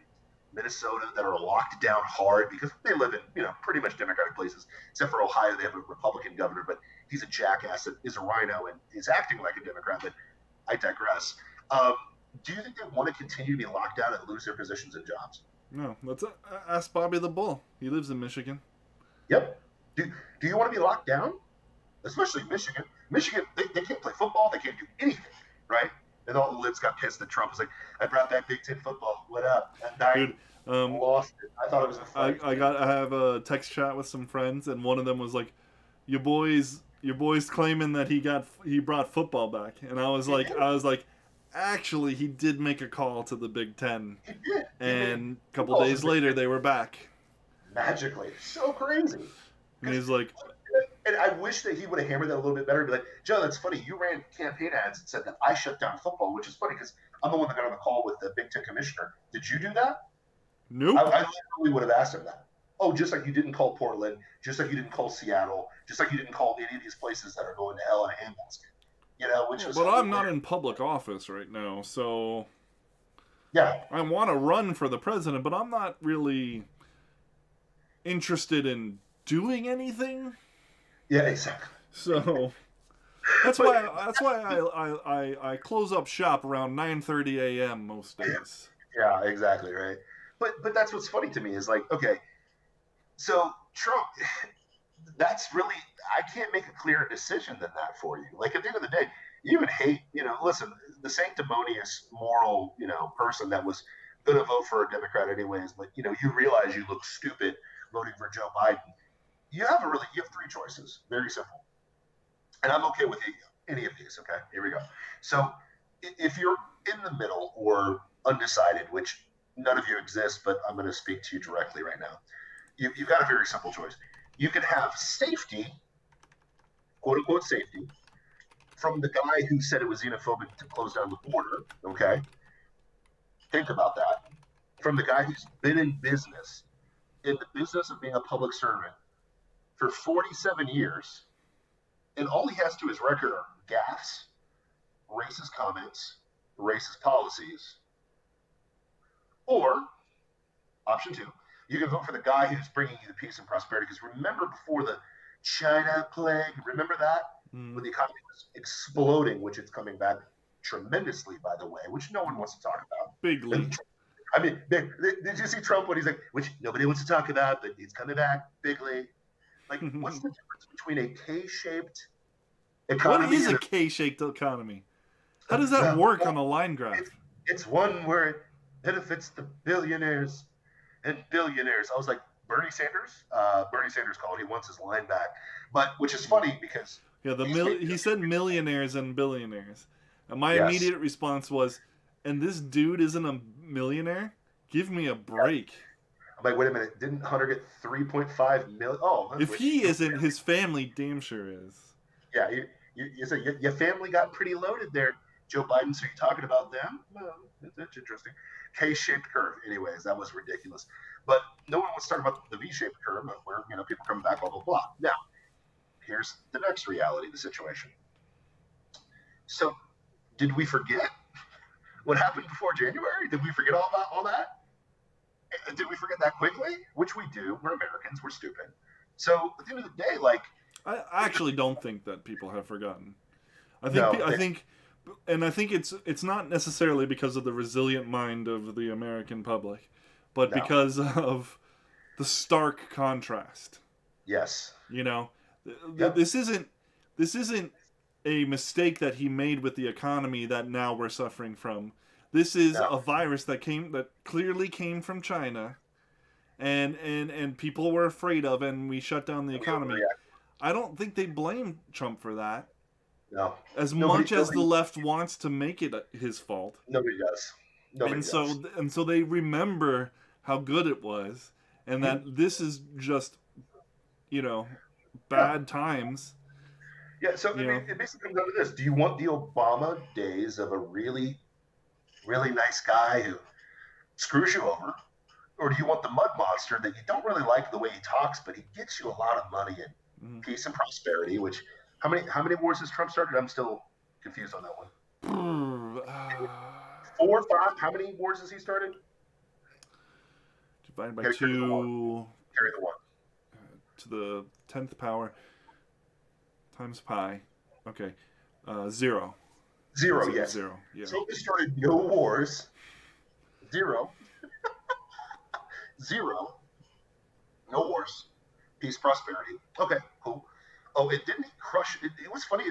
Minnesota that are locked down hard because they live in, pretty much Democratic places, except for Ohio, they have a Republican governor, but he's a jackass that is a rhino and is acting like a Democrat, but I digress. Do you think they want to continue to be locked down and lose their positions and jobs? No. Let's ask Bobby the Bull. He lives in Michigan. Yep. Do you want to be locked down? Especially Michigan. Michigan, they can't play football. They can't do anything, right? And all the libs got pissed that Trump was like, "I brought back Big Ten football. What up?" And lost it. I thought it was a fight. I have a text chat with some friends, and one of them was like, "Your boy's claiming that he brought football back," and I was like, actually, he did make a call to the Big Ten, and a couple days later they were back magically. So crazy. And he's like, And I wish that he would have hammered that a little bit better. Be like, Joe, that's funny. You ran campaign ads and said that I shut down football, which is funny because I'm the one that got on the call with the Big Ten commissioner. Did you do that? Nope. I literally would have asked him that. Oh, just like you didn't call Portland, just like you didn't call Seattle, just like you didn't call any of these places that are going to hell in a handbasket. You know, which was. But I'm not in public office right now, so Yeah. I want to run for the president, but I'm not really interested in doing anything. Yeah, exactly. So that's why I close up shop around 9:30 a.m. most days. Yeah, exactly, right. But that's what's funny to me is like, okay, so Trump, that's really, I can't make a clearer decision than that for you. Like at the end of the day, you would hate, listen, the sanctimonious moral, person that was going to vote for a Democrat anyways, but you realize you look stupid voting for Joe Biden. You have three choices. Very simple. And I'm okay with any of these. Okay, here we go. So if you're in the middle or undecided, which none of you exist, but I'm going to speak to you directly right now. You've got a very simple choice. You can have safety, quote unquote safety, from the guy who said it was xenophobic to close down the border. Okay, think about that. From the guy who's been in the business of being a public servant for 47 years, and all he has to his record are gaffes, racist comments, racist policies. Or, option two, you can vote for the guy who's bringing you the peace and prosperity. Because remember before the China plague, remember that? When the economy was exploding, which it's coming back tremendously, by the way, which no one wants to talk about. Bigly. I mean, did you see Trump when he's like, which nobody wants to talk about, but he's coming back bigly? Like, what's the difference between a K-shaped economy? What is a K-shaped economy? How does that work on a line graph? It's one where it benefits the billionaires and billionaires. I was like, Bernie Sanders? Bernie Sanders called. He wants his line back. But, which is funny because... Yeah, he said millionaires and billionaires. And my immediate response was, and this dude isn't a millionaire? Give me a break. I'm like, wait a minute. Didn't Hunter get 3.5 million? Oh. If he isn't, his family damn sure is. Yeah, you say your family got pretty loaded there, Joe Biden. So you're talking about them? Well, that's interesting. K-shaped curve. Anyways, that was ridiculous. But no one wants to talk about the V-shaped curve, where people come back, blah blah blah. Now, here's the next reality of the situation. So, did we forget what happened before January? Did we forget all that? Did we forget that quickly? Which we do. We're Americans. We're stupid. So at the end of the day, like, I actually don't think that people have forgotten. I think it's not necessarily because of the resilient mind of the American public, but because of the stark contrast. Yes. This isn't a mistake that he made with the economy that now we're suffering from. This is a virus that clearly came from China, and people were afraid of, and we shut down the economy. I don't think they blame Trump for that. No. As much as the left wants to make it his fault. Nobody does. And so they remember how good it was, and that this is just, bad times. Yeah, so it basically comes down to this. Do you want the Obama days of a really, really nice guy who screws you over? Or do you want the mud monster that you don't really like the way he talks, but he gets you a lot of money and peace and prosperity, which, how many wars has Trump started? I'm still confused on that one. 4 or 5? How many wars has he started? Divided by 2. Carry the 1. To the 10th power times pi. Okay. 0. 0, yes. 0, yeah. Trump has started no wars. 0. 0. No wars. Peace, prosperity. Okay, cool. Oh, it didn't crush. It was funny.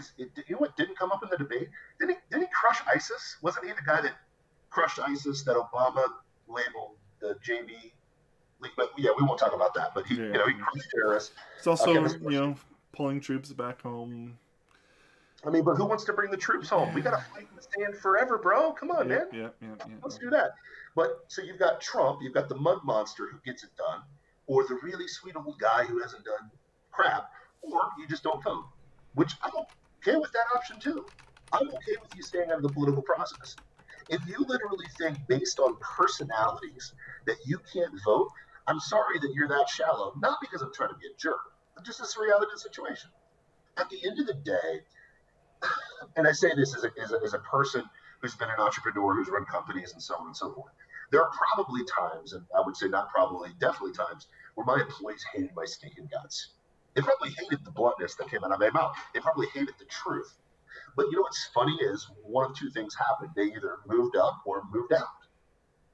What didn't come up in the debate? Didn't he crush ISIS? Wasn't he the guy that crushed ISIS that Obama labeled the JV? But yeah, we won't talk about that. But he crushed terrorists. It's also pulling troops back home. I mean, but who wants to bring the troops home? We got to fight and stand forever, bro. Come on, man. Yeah. Let's do that. But so you've got Trump, you've got the mud monster who gets it done, or the really sweet old guy who hasn't done crap, or you just don't vote, which I'm okay with that option too. I'm okay with you staying out of the political process. If you literally think based on personalities that you can't vote, I'm sorry that you're that shallow. Not because I'm trying to be a jerk, but just as a reality of the situation. At the end of the day, and I say this as a person who's been an entrepreneur, who's run companies, and so on and so forth. There are probably times, and I would say not probably, definitely times, where my employees hated my stinking guts. They probably hated the bluntness that came out of my mouth. They probably hated the truth. But you know what's funny is one of two things happened. They either moved up or moved out.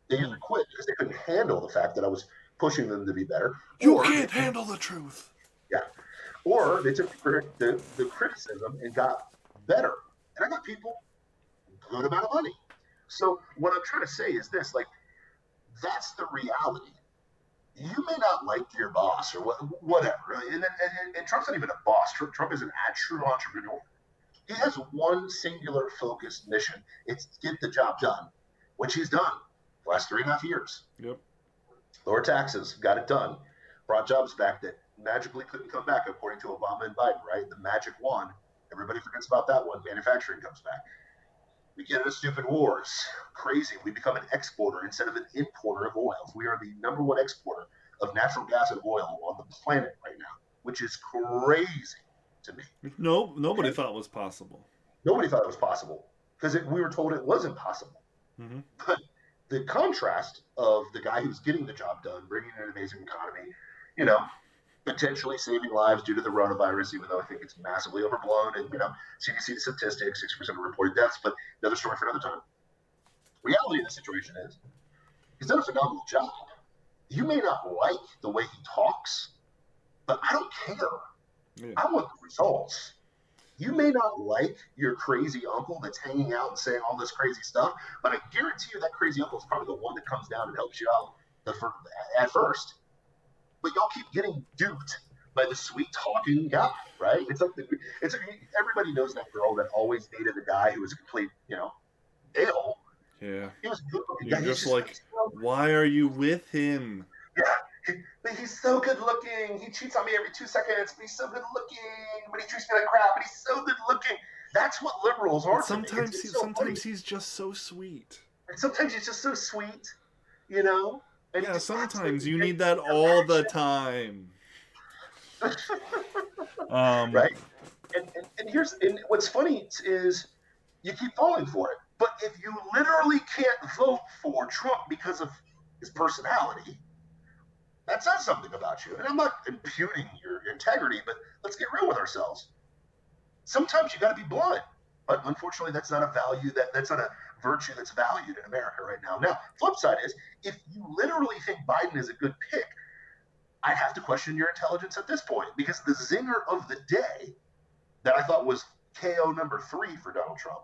They either quit because they couldn't handle the fact that I was pushing them to be better, You or can't handle the truth. yeah, or they took the criticism and got better. And I got people good amount of money. So what I'm trying to say is this: like, that's the reality. You may not like your boss or whatever, and Trump's not even a boss. Trump is a true entrepreneur. He has one singular focused mission: it's get the job done, which he's done the last 3.5 years. Yep. Lower taxes, got it done. Brought jobs back that magically couldn't come back, according to Obama and Biden, right? The magic wand. Everybody forgets about that one. Manufacturing comes back. We get into stupid wars. Crazy. We become an exporter instead of an importer of oil. We are the number one exporter of natural gas and oil on the planet right now, which is crazy to me. No, nobody thought it was possible. Nobody thought it was possible because we were told it was impossible. Mm-hmm. But the contrast of the guy who's getting the job done, bringing in an amazing economy, you know, potentially saving lives due to the coronavirus, even though I think it's massively overblown. And, CDC statistics, 6% of reported deaths, but another story for another time. Reality of the situation is he's done a phenomenal job. You may not like the way he talks, but I don't care. Yeah. I want the results. You may not like your crazy uncle that's hanging out and saying all this crazy stuff, but I guarantee you that crazy uncle is probably the one that comes down and helps you out at first. But y'all keep getting duped by the sweet talking guy, right? It's like everybody knows that girl that always dated a guy who was a complete, ale. Yeah. He was a good looking guy. You're just like, why are you with him? Yeah. But he's so good looking. He cheats on me every 2 seconds, but he's so good looking. But he treats me like crap, but he's so good looking. That's what liberals are. Sometimes he's just so sweet. And sometimes he's just so sweet, And yeah, sometimes you need that all the time. Right. And what's funny is you keep falling for it. But if you literally can't vote for Trump because of his personality, that says something about you. And I'm not imputing your integrity, but let's get real with ourselves. Sometimes you got to be blunt. But unfortunately, that's not a value, that's not a virtue that's valued in America right now. Now, flip side is, if you literally think Biden is a good pick, I'd have to question your intelligence at this point, because the zinger of the day that I thought was KO number 3 for Donald Trump,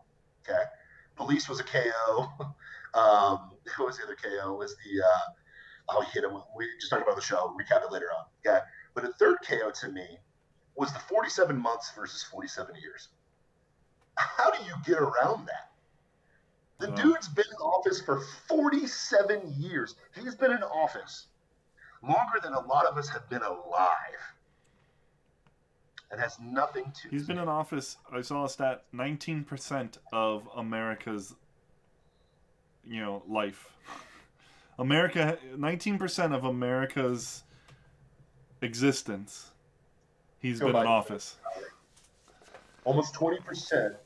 okay? Police was a KO. What was the other KO? Was the, he hit him. We just talked about the show. Recap it later on. Okay. But the third KO to me was the 47 months versus 47 years. How do you get around that? The dude's been in office for 47 years. He's been in office longer than a lot of us have been alive. And has nothing to. He's been in office, I saw a stat, 19% of America's, life. 19% of America's existence, he's been in office. Almost 20%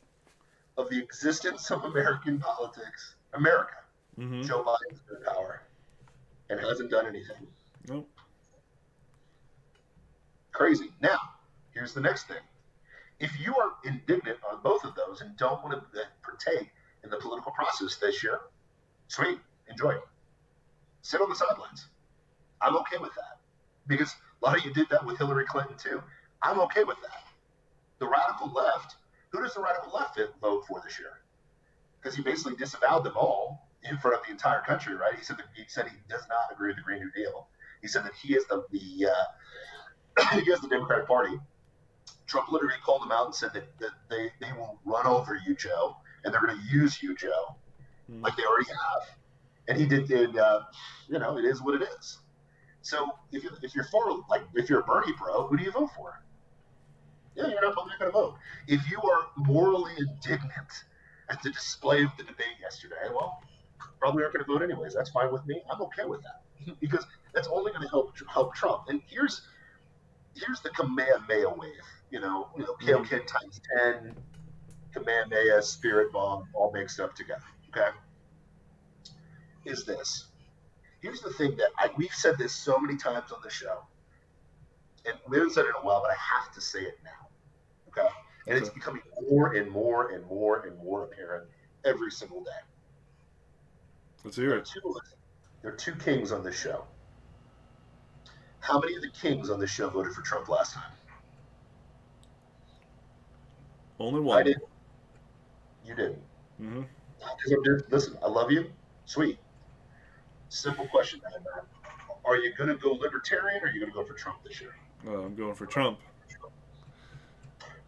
of the existence of American politics, America, Joe Biden's been in power and hasn't done anything. Nope. Crazy. Now, here's the next thing. If you are indignant on both of those and don't want to partake in the political process this year, sweet, enjoy it. Sit on the sidelines. I'm okay with that, because a lot of you did that with Hillary Clinton too. I'm okay with that. The radical left, who does the radical left vote for this year? Because he basically disavowed them all in front of the entire country, right? He said he does not agree with the Green New Deal. He said that he is the he has the Democratic Party. Trump literally called them out and said that they will run over you, Joe, and they're going to use you, Joe, like they already have. And he did. It is what it is. So if you're for, if you're a Bernie bro, who do you vote for? Yeah, you're not going to vote. If you are morally indignant at the display of the debate yesterday, well, probably aren't going to vote anyways. That's fine with me. I'm okay with that because that's only going to help Trump. And here's the Kamehameha wave. Mm-hmm. Kaoken times 10, Kamehameha, Spirit Bomb, all mixed up together. Okay, is this? Here's the thing that we've said this so many times on the show, and we haven't said it in a while, but I have to say it now. Okay, and it's Okay. becoming more and more and more and more apparent every single day. Let's hear There are it. two. There are two kings on this show. How many of the kings on this show voted for Trump last time? Only I one. did. You didn't. Mm-hmm. Because I'm just listen. I love you. Sweet. Simple question, man. Are you going to go libertarian or are you going to go for Trump this year? I'm going for Trump.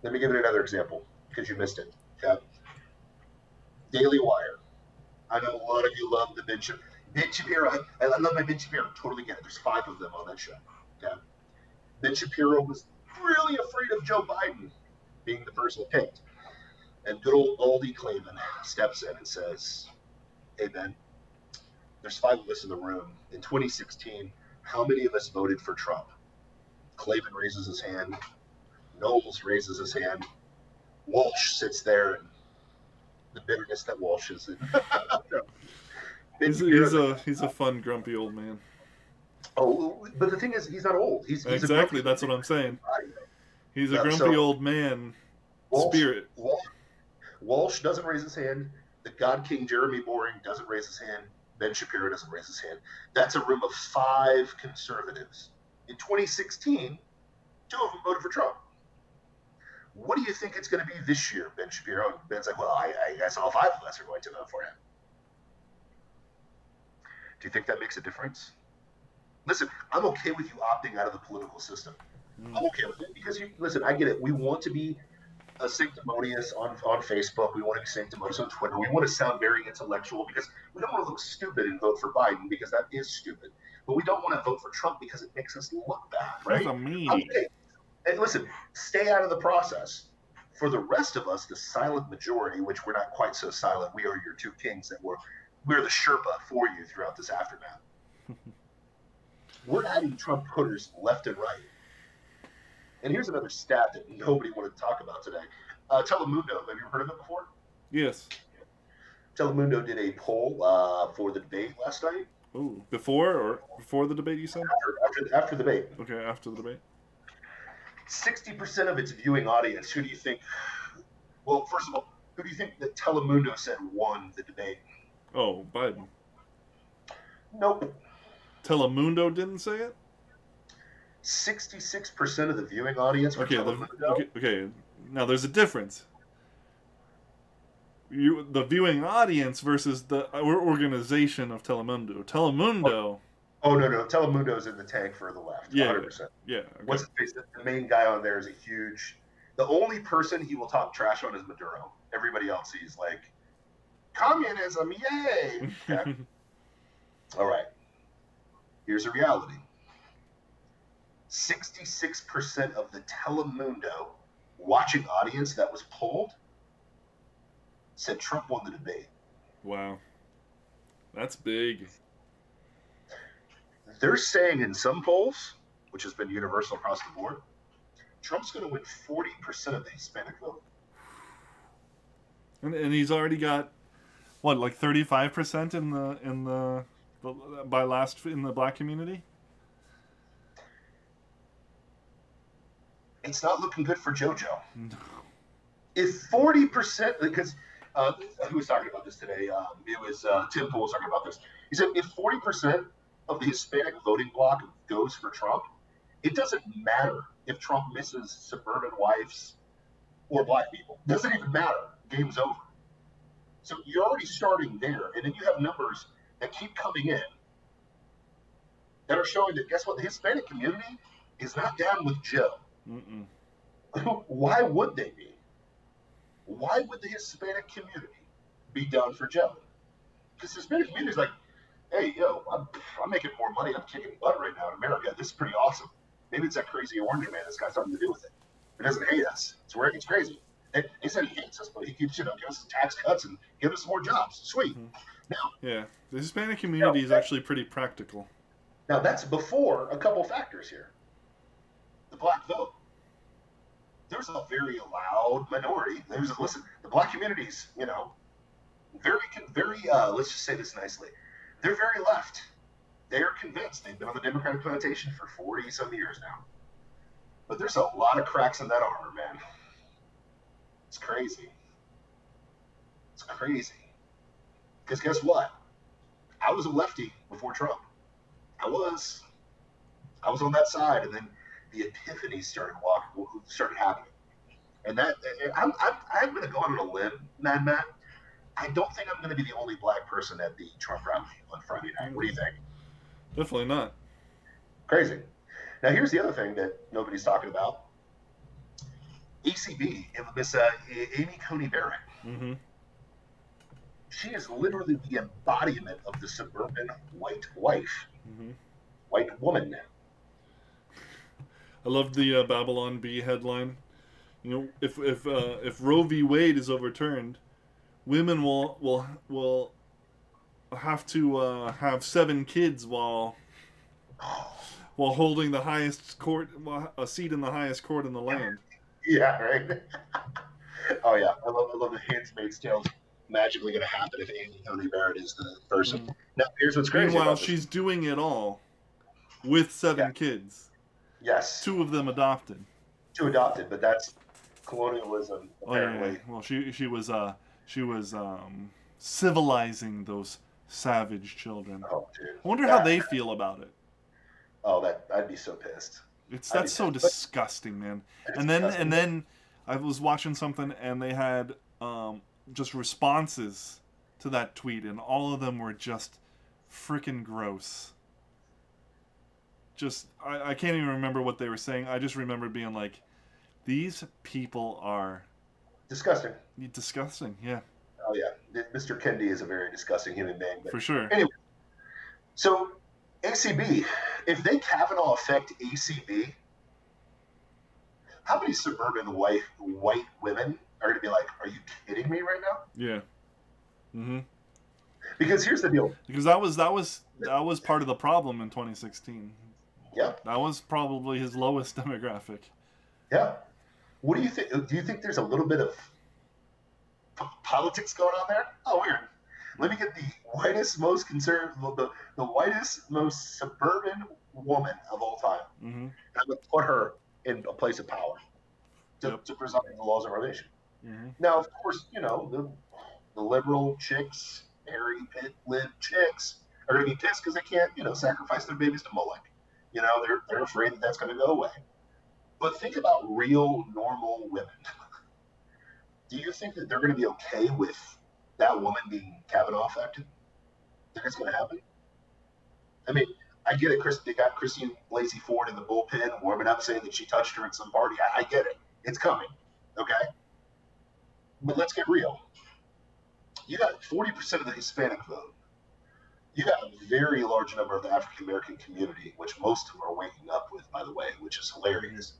Let me give it another example because you missed it. Okay. Daily Wire. I know a lot of you love the Ben Shapiro. I love my Ben Shapiro. Totally get it. There's 5 of them on that show. Okay. Ben Shapiro was really afraid of Joe Biden being the person picked. And good old Aldi Clayman steps in and says, "Hey, Ben, there's 5 of us in the room. In 2016, how many of us voted for Trump?" Clayman raises his hand. Knowles raises his hand. Walsh sits there, and the bitterness that Walsh is in. Ben Shapiro, He's a fun grumpy old man. oh, but the thing is, he's not old. He's a grumpy Exactly. old That's what man. I'm saying. Body. He's a So grumpy old man Walsh, spirit. Walsh doesn't raise his hand. The God King Jeremy Boring doesn't raise his hand. Ben Shapiro doesn't raise his hand. That's a room of 5 conservatives. In 2016, 2 of them voted for Trump. What do you think it's going to be this year, Ben Shapiro? And Ben's like, well, I guess all 5 of us are going to vote for him. Do you think that makes a difference? Listen, I'm okay with you opting out of the political system. Mm. I'm okay with it because listen, I get it. We want to be sanctimonious on Facebook. We want to be sanctimonious on Twitter. We want to sound very intellectual because we don't want to look stupid and vote for Biden because that is stupid. But we don't want to vote for Trump because it makes us look bad, That's right? a I'm meanie. okay. And listen, stay out of the process. For the rest of us, the silent majority, which we're not quite so silent, we are your 2 kings that we're the Sherpa for you throughout this aftermath. We're adding Trump voters left and right. And here's another stat that nobody wanted to talk about today. Telemundo, have you heard of it before? Yes. Telemundo did a poll for the debate last night. Ooh. Before the debate, you said? After the debate, Okay, after the debate. 60% of its viewing audience. Who do you think? Well, first of all, who do you think that Telemundo said won the debate? Oh, Biden. Nope. Telemundo didn't say it? 66% of the viewing audience for Okay, Telemundo. okay. Now there's a difference. The viewing audience versus the organization of Telemundo. Telemundo. Oh no, Telemundo's in the tank for the left, Yeah, 100%. yeah. What's Okay. his face? The main guy on there is a huge. The only person he will talk trash on is Maduro. Everybody else, he's like, communism, yay! Okay. All right. Here's a reality. 66% of the Telemundo watching audience that was polled said Trump won the debate. Wow, that's big. They're saying in some polls, which has been universal across the board, Trump's going to win 40% of the Hispanic vote. And he's already got what, like 35% in the by last in the black community. It's not looking good for JoJo. No. If 40%, because who was talking about this today? It was Tim Pool was talking about this. He said if 40% of the Hispanic voting bloc goes for Trump, it doesn't matter if Trump misses suburban wives or black people. It doesn't even matter. Game's over. So you're already starting there, and then you have numbers that keep coming in that are showing that guess what? The Hispanic community is not down with Joe. Mm-mm. Why would they be? Why would the Hispanic community be down for Joe? Because the Hispanic community is like, hey, yo, I'm making more money. I'm kicking butt right now in America. This is pretty awesome. Maybe it's that crazy orange man that's got something to do with it. He doesn't hate us. It's crazy. He said he hates us, but he keeps, giving us tax cuts and giving us more jobs. Sweet. Mhm. Now, Yeah, the Hispanic now, community is actually pretty practical. now that's before a couple factors here. The black vote. There's a very loud minority. Listen, the black communities, very, very. Let's just say this nicely. They're very left. They are convinced. They've been on the Democratic plantation for 40 some years now. But there's a lot of cracks in that armor, man. It's crazy. It's crazy. Because guess what? I was a lefty before Trump. I was. I was on that side, and then the epiphany started happening. And I'm going to go on a limb, Matt. I don't think I'm going to be the only black person at the Trump rally on Friday night. What do you think? Definitely not. Crazy. Now, here's the other thing that nobody's talking about. ACB, Miss Amy Coney Barrett. Mm-hmm. She is literally the embodiment of the suburban white wife, white woman. I love the Babylon Bee headline. If Roe v. Wade is overturned, women will have to have 7 kids while holding the highest court, a seat in the highest court in the land. Yeah, right. Oh yeah, I love the Handmaid's Tale magically going to happen if Amy Coney Barrett is the person. Mm. Now, here's what's crazy. Meanwhile, about this. she's doing it all with 7 kids. Yes. 2 of them adopted. 2 adopted, but that's colonialism apparently. Oh, yeah. Well, she was civilizing those savage children. Oh, dude. I wonder how they feel about it. Oh, I'd be so pissed. That's so disgusting, man. And then I was watching something and they had just responses to that tweet, and all of them were just freaking gross. Just I can't even remember what they were saying. I just remember being like, these people are disgusting. Disgusting, yeah. Oh yeah, Mr. Kendi is a very disgusting human being. For sure. Anyway, so ACB, if they Kavanaugh affect ACB, how many suburban white women are going to be like, "Are you kidding me right now?" Yeah. Mm-hmm. Because here's the deal. Because that was part of the problem in 2016. Yeah. That was probably his lowest demographic. Yeah. What do you think? Do you think there's a little bit of politics going on there? Oh, weird. Let me get the whitest, most conservative, the whitest, most suburban woman of all time. Mm-hmm. And I'm going to put her in a place of power to preside the laws of our nation. Mm-hmm. Now, of course, the liberal chicks, Harry Pitt lib chicks are going to be pissed because they can't, sacrifice their babies to Moloch. They're afraid that that's going to go away. But think about real, normal women. Do you think that they're going to be okay with that woman being Kavanaugh affected? Think it's going to happen? I mean, I get it. They got Christine Blasey Ford in the bullpen warming up saying that she touched her at some party. I get it. It's coming. Okay? But let's get real. You got 40% of the Hispanic vote. You got a very large number of the African American community, which most of them are waking up with, by the way, which is hilarious.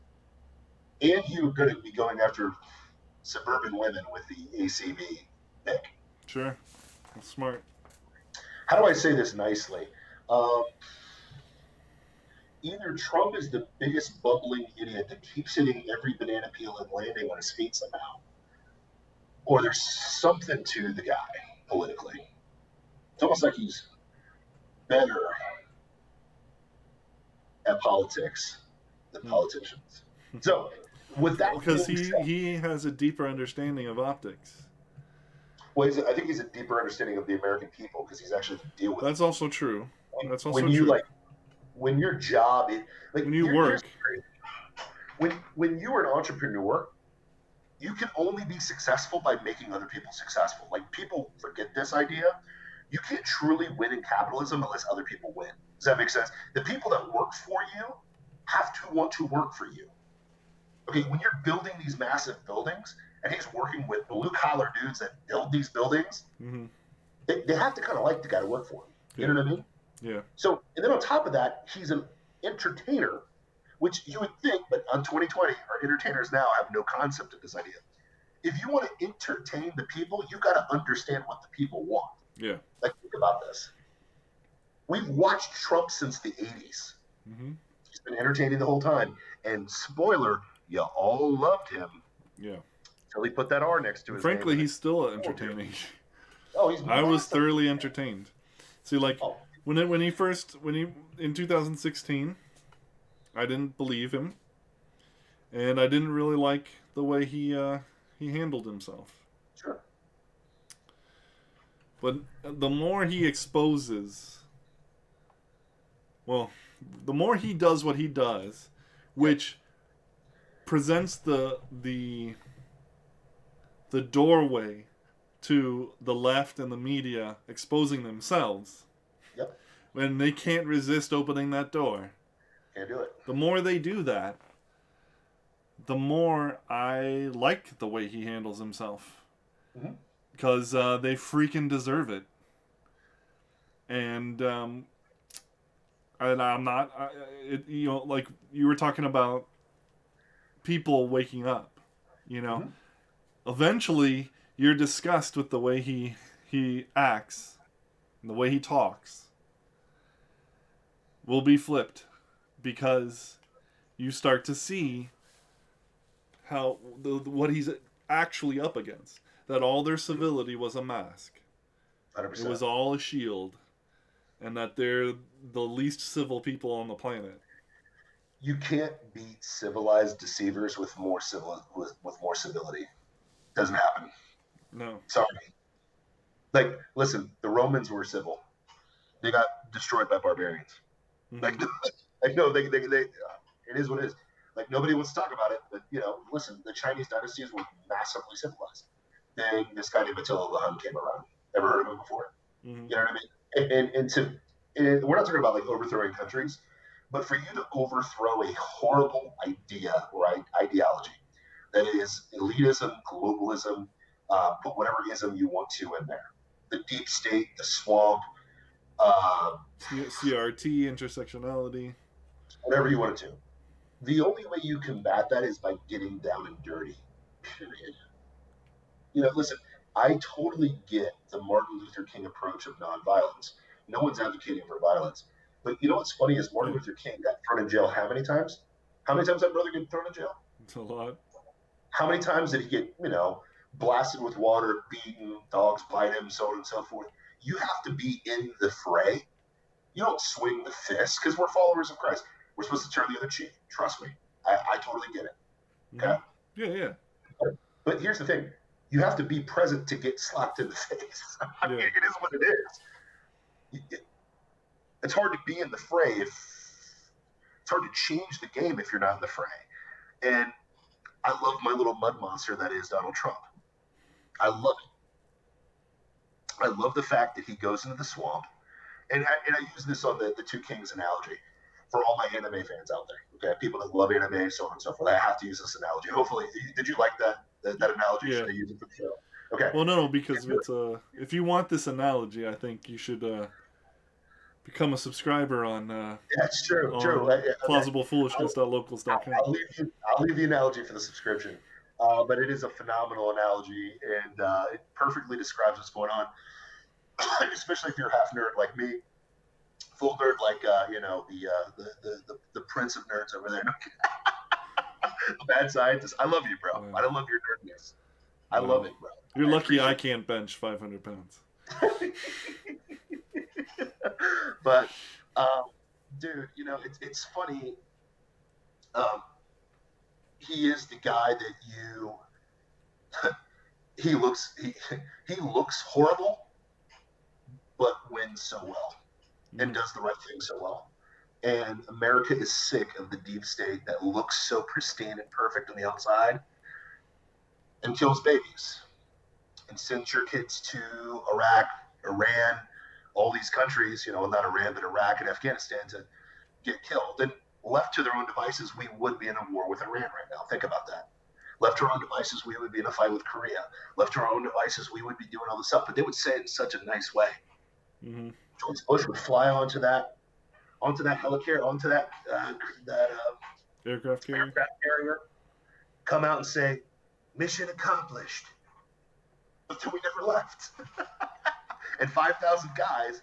And you're going to be going after suburban women with the ACB pick. Sure. That's smart. How do I say this nicely? Either Trump is the biggest bubbling idiot that keeps hitting every banana peel and landing on his feet somehow, or there's something to the guy politically. It's almost like he's better at politics than politicians. So, with that, because he has a deeper understanding of optics. Well, I think he's a deeper understanding of the American people because he's actually to deal with. That's also true. That's also when you true. When your job is when you work, when you are an entrepreneur, you can only be successful by making other people successful. Like, people forget this idea. You can't truly win in capitalism unless other people win. Does that make sense? The people that work for you have to want to work for you. Okay, when you're building these massive buildings, and he's working with blue-collar dudes that build these buildings, mm-hmm. they have to kind of like the guy to work for him. You know what I mean? Yeah. So, and then on top of that, he's an entertainer which you would think, but on 2020, our entertainers now have no concept of this idea. If you want to entertain the people, you got to understand what the people want. Yeah. Like, think about this. We've watched Trump since the 80s. Mm-hmm. He's been entertaining the whole time. And spoiler, you all loved him. Yeah. Until he put that R next to his Frankly, name. he's still entertaining. Oh, he's I was massive. thoroughly entertained. See, like Oh, when he in 2016, I didn't believe him, and I didn't really like the way he handled himself. sure. But the more he exposes, well, the more he does what he does, which presents the doorway to the left and the media exposing themselves. Yep. When they can't resist opening that door. Can't do it. The more they do that, the more I like the way he handles himself. Mm-hmm. Because they freaking deserve it. And I'm not, like you were talking about people waking up, Mm-hmm. Eventually you're disgusted with the way he acts and the way he talks will be flipped because you start to see how what he's actually up against. That all their civility was a mask. 100%. It was all a shield, and that they're the least civil people on the planet. You can't beat civilized deceivers with more civility. Doesn't happen. No. Sorry. Like, listen, the Romans were civil. They got destroyed by barbarians. Mm-hmm. Like no, they it is what it is. Like, nobody wants to talk about it, but listen, the Chinese dynasties were massively civilized. Then this guy named Attila the Hun came around. Ever heard of him before? Mm-hmm. You know what I mean? And we're not talking about like overthrowing countries, but for you to overthrow a horrible idea or ideology that is elitism, globalism, put whatever ism you want to in there. The deep state, the swamp, CRT, intersectionality. whatever you want to do. The only way you combat that is by getting down and dirty. Period. Listen, I totally get the Martin Luther King approach of nonviolence. No one's advocating for violence. But you know what's funny is Martin Luther King got thrown in jail how many times? How many times did that brother get thrown in jail? It's a lot. How many times did he get, blasted with water, beaten, dogs bite him, so on and so forth? You have to be in the fray. You don't swing the fist because we're followers of Christ. We're supposed to turn the other cheek. Trust me. I totally get it. Okay? Mm-hmm. Yeah. But here's the thing. You have to be present to get slapped in the face. I mean, it is what it is. It's hard to be in the fray it's hard to change the game if you're not in the fray. And I love my little mud monster that is Donald Trump. I love it. I love the fact that he goes into the swamp. And I use this on the Two Kings analogy for all my anime fans out there. Okay, people that love anime, so on and so forth. I have to use this analogy. Hopefully, did you like that analogy? Yeah. Should I use it for the show? Okay. Well, no, because it's if you want this analogy, I think you should become a subscriber on That's true. plausibleFoolishness.locals.com. I'll leave the analogy for the subscription. But it is a phenomenal analogy, and it perfectly describes what's going on. Especially if you're half nerd like me, full nerd like the prince of nerds over there. The mad scientist. I love you, bro. I love your nerdness. I love it, bro. You're lucky I can't bench 500 pounds. But, dude, it's funny. He is the guy that he looks horrible, but wins so well and does the right thing so well. And America is sick of the deep state that looks so pristine and perfect on the outside and kills babies and sends your kids to Iraq, Iran, all these countries, not Iran, but Iraq and Afghanistan to get killed. And left to their own devices, we would be in a war with Iran right now. Think about that. Left to our own devices, we would be in a fight with Korea. Left to our own devices, we would be doing all this stuff, but they would say it in such a nice way. Mm-hmm. George Bush would fly onto that helicarrier, onto that Aircraft carrier. aircraft carrier, come out and say, mission accomplished. But then we never left. And 5,000 guys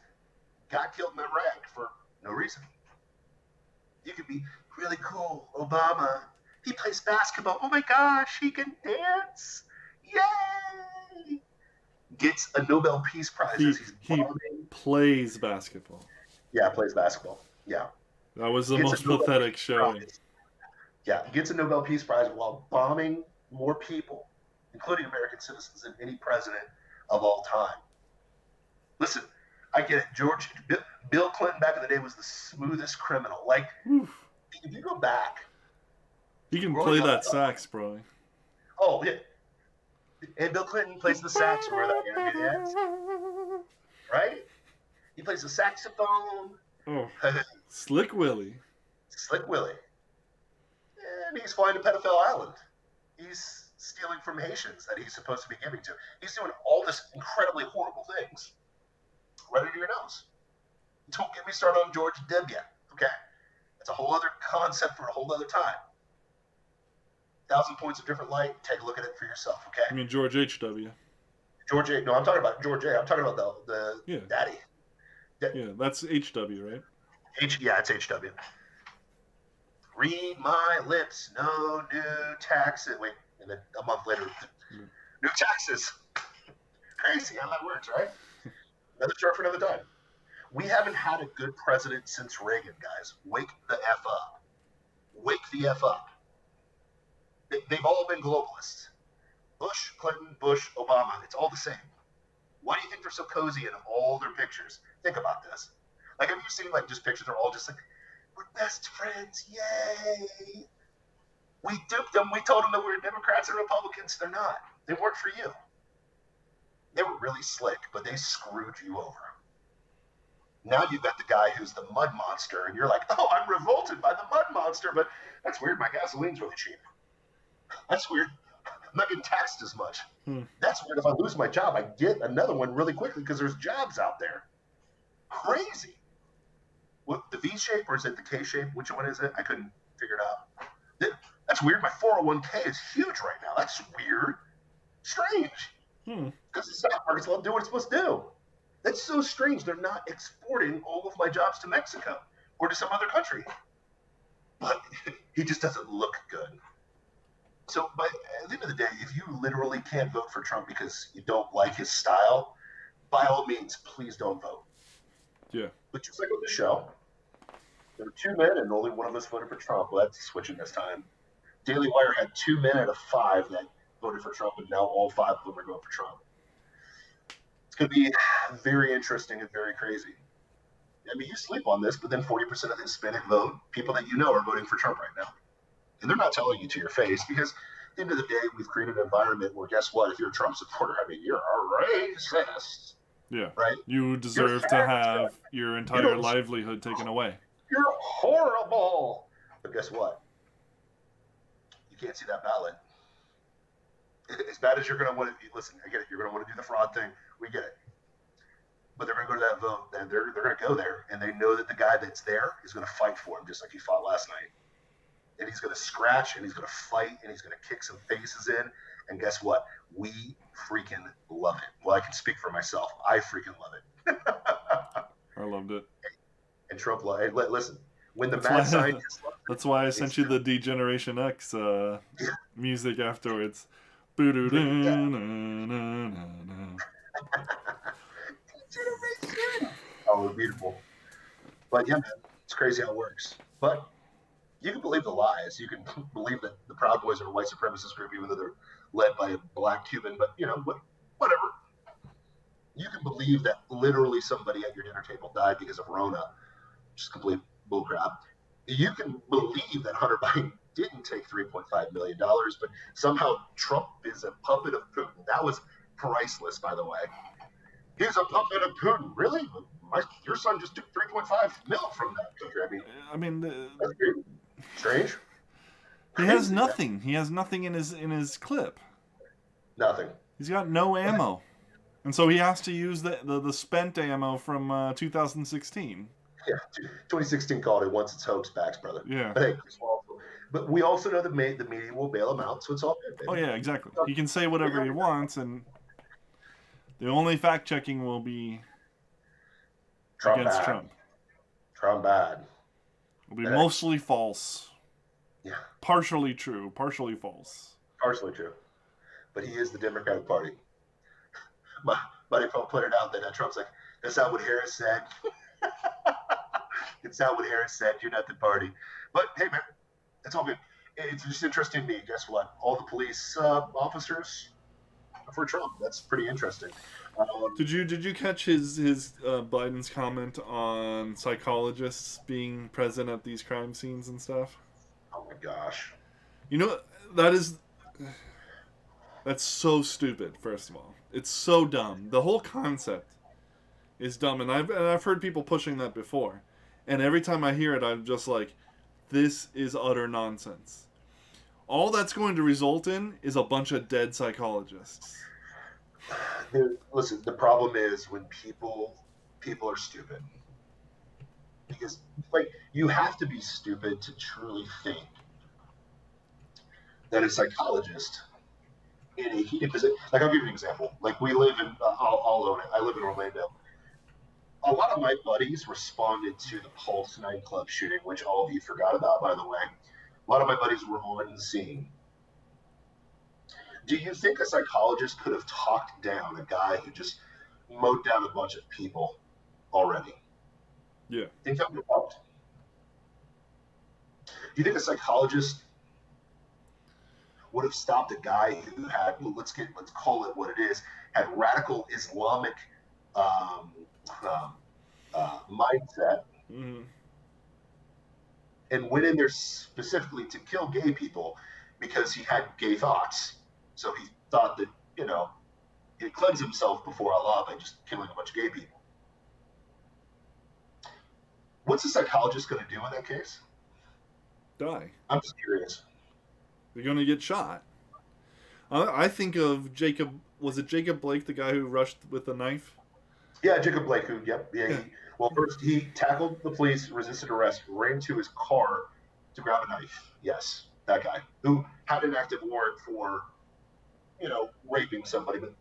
got killed in Iraq for no reason. You could be really cool, Obama. He plays basketball. Oh my gosh, he can dance. Yay! Gets a Nobel Peace Prize as he's bombing. Plays basketball. Yeah, plays basketball. Yeah. That was the most pathetic showing. Yeah, gets a Nobel Peace Prize while bombing more people, including American citizens, than any president of all time. Listen, I get it. Bill Clinton back in the day was the smoothest criminal. Like, if you go back, he can play that sax, bro. Oh yeah, and Bill Clinton plays the sax where that interview ends, right? He plays the saxophone. Oh, Slick Willie. Slick Willie. And he's flying to Pedophile Island. He's stealing from Haitians that he's supposed to be giving to. He's doing all this incredibly horrible things right under your nose. Don't get me started on George W. Okay? That's a whole other concept for a whole other time. 1,000 points of different light. Take a look at it for yourself, okay? I mean George H.W. George A. No, I'm talking about George A. I'm talking about the daddy. Yeah, that's H.W., right? Yeah, it's H.W. Read my lips, no new taxes. Wait, and then a month later, new taxes. Crazy how that works, right? Another chart for another time. We haven't had a good president since Reagan, guys. Wake the F up. Wake the F up. They've all been globalists. Bush, Clinton, Bush, Obama. It's all the same. Why do you think they're so cozy in all their pictures? Think about this. Like, have you seen, like, just pictures? They're all just like, we're best friends. Yay. We duped them. We told them that we're Democrats and Republicans. They're not. They work for you. They were really slick, but they screwed you over. Now you've got the guy who's the mud monster, and you're like, oh, I'm revolted by the mud monster, but that's weird. My gasoline's really cheap. That's weird. I'm not getting taxed as much. That's weird. If I lose my job, I get another one really quickly because there's jobs out there. Crazy. What, the V shape or is it the K shape? Which one is it? I couldn't figure it out. That's weird. My 401k is huge right now. That's weird. Strange. Because the stock market's not doing what it's supposed to do. That's so strange. They're not exporting all of my jobs to Mexico or to some other country. But he just doesn't look good. So by the end of the day, if you literally can't vote for Trump because you don't like his style, by all means, please don't vote. Yeah. But just like on the show, there were 2 men and only one of us voted for Trump. Well, that's switching this time. Daily Wire had 2 men out of 5 that voted for Trump, and now all 5 of them are going for Trump. It's going to be very interesting and very crazy. I mean, you sleep on this, but then 40% of the Hispanic vote, people that you know, are voting for Trump right now. And they're not telling you to your face because at the end of the day, we've created an environment where, guess what? If you're a Trump supporter, I mean, you're a racist. Yeah. Right? You deserve to have your entire livelihood taken away. You're horrible. But guess what? You can't see that ballot. As bad as you're going to want to, listen, I get it. You're going to want to do the fraud thing. We get it. But they're going to go to that vote. And they're going to go there. And they know that the guy that's there is going to fight for him just like he fought last night. And he's going to scratch, and he's going to fight, and he's going to kick some faces in. And guess what? We freaking love it. Well, I can speak for myself. I freaking love it. I loved it. And Trump, hey, listen, when the mad scientist... That's why I sent you the D-Generation X music afterwards. Oh, beautiful. But yeah, man, it's crazy how it works. But you can believe the lies. You can believe that the Proud Boys are a white supremacist group, even though they're led by a black Cuban. But, you know, whatever. You can believe that literally somebody at your dinner table died because of Rona, which is complete bullcrap. You can believe that Hunter Biden didn't take $3.5 million, but somehow Trump is a puppet of Putin. That was priceless, by the way. He's a puppet of Putin. Really? Your son just took 3.5 mil from that country. I mean, that's weird. Strange. He has nothing. He has nothing in his clip. Nothing. He's got no ammo, and so he has to use the spent ammo from 2016. Yeah, 2016 called it once its hoax backs, brother. Yeah. But hey, But we also know that the media will bail him out, so it's all good, Oh baby. yeah, exactly. He can say whatever he wants, and the only fact checking will be Trump against bad. Trump. Trump bad. It'll be And I, mostly false, yeah, partially true, partially false. partially true. But he is the Democratic Party. My buddy pointed out that Trump's like, that's not what Harris said. It's not what Harris said. You're not the party. But hey, man, it's all good. It's just interesting to me. Guess what? All the police officers for Trump. That's pretty interesting. Did you catch his Biden's comment on psychologists being present at these crime scenes and stuff? Oh my gosh. You know that is that's so stupid. First of all, it's so dumb. The whole concept is dumb, and I've heard people pushing that before, and every time I hear it, I'm just like, this is utter nonsense. All that's going to result in is a bunch of dead psychologists. Listen, the problem is when people are stupid because like you have to be stupid to truly think that a psychologist in a heated position. Like I'll give you an example. Like we live in, I'll own it. I live in Orlando. A lot of my buddies responded to the Pulse nightclub shooting, which all of you forgot about, by the way. A lot of my buddies were on the scene. Do you think a psychologist could have talked down a guy who just mowed down a bunch of people already? Yeah. Think that would have helped? Do you think a psychologist would have stopped a guy who had, well, let's call it what it is, had radical Islamic um, mindset Mm-hmm. and went in there specifically to kill gay people because he had gay thoughts. So he thought that, he'd cleanse himself before Allah by just killing a bunch of gay people. What's a psychologist going to do in that case? Die. I'm just curious. They're going to get shot. I think of Jacob. Was it Jacob Blake, the guy who rushed with the knife? Yeah, Jacob Blake, who, yep. Yeah, Yeah. Well, first he tackled the police, resisted arrest, ran to his car to grab a knife. Yes, that guy who had an active warrant for, raping somebody, but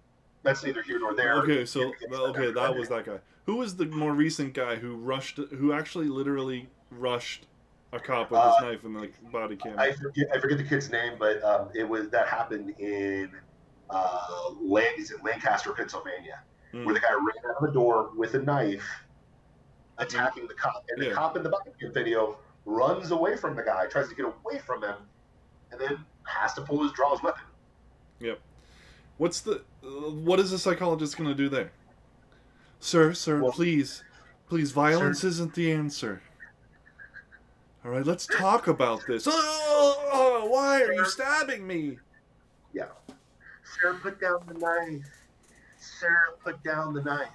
that's neither here nor there. Okay, that was that guy. Who was the more recent guy who actually literally rushed a cop with his knife in the body cam? I forget the kid's name, but that happened in Lancaster, Pennsylvania, where the guy ran out of the door with a knife, attacking the cop, and the cop in the body cam video runs away from the guy, tries to get away from him, and then has to draw his weapon. Yep. What is a psychologist going to do there? Sir, well, please, violence isn't the answer. All right, let's talk about this. Oh, why are you stabbing me? Yeah. Sir, put down the knife. Sir, put down the knife.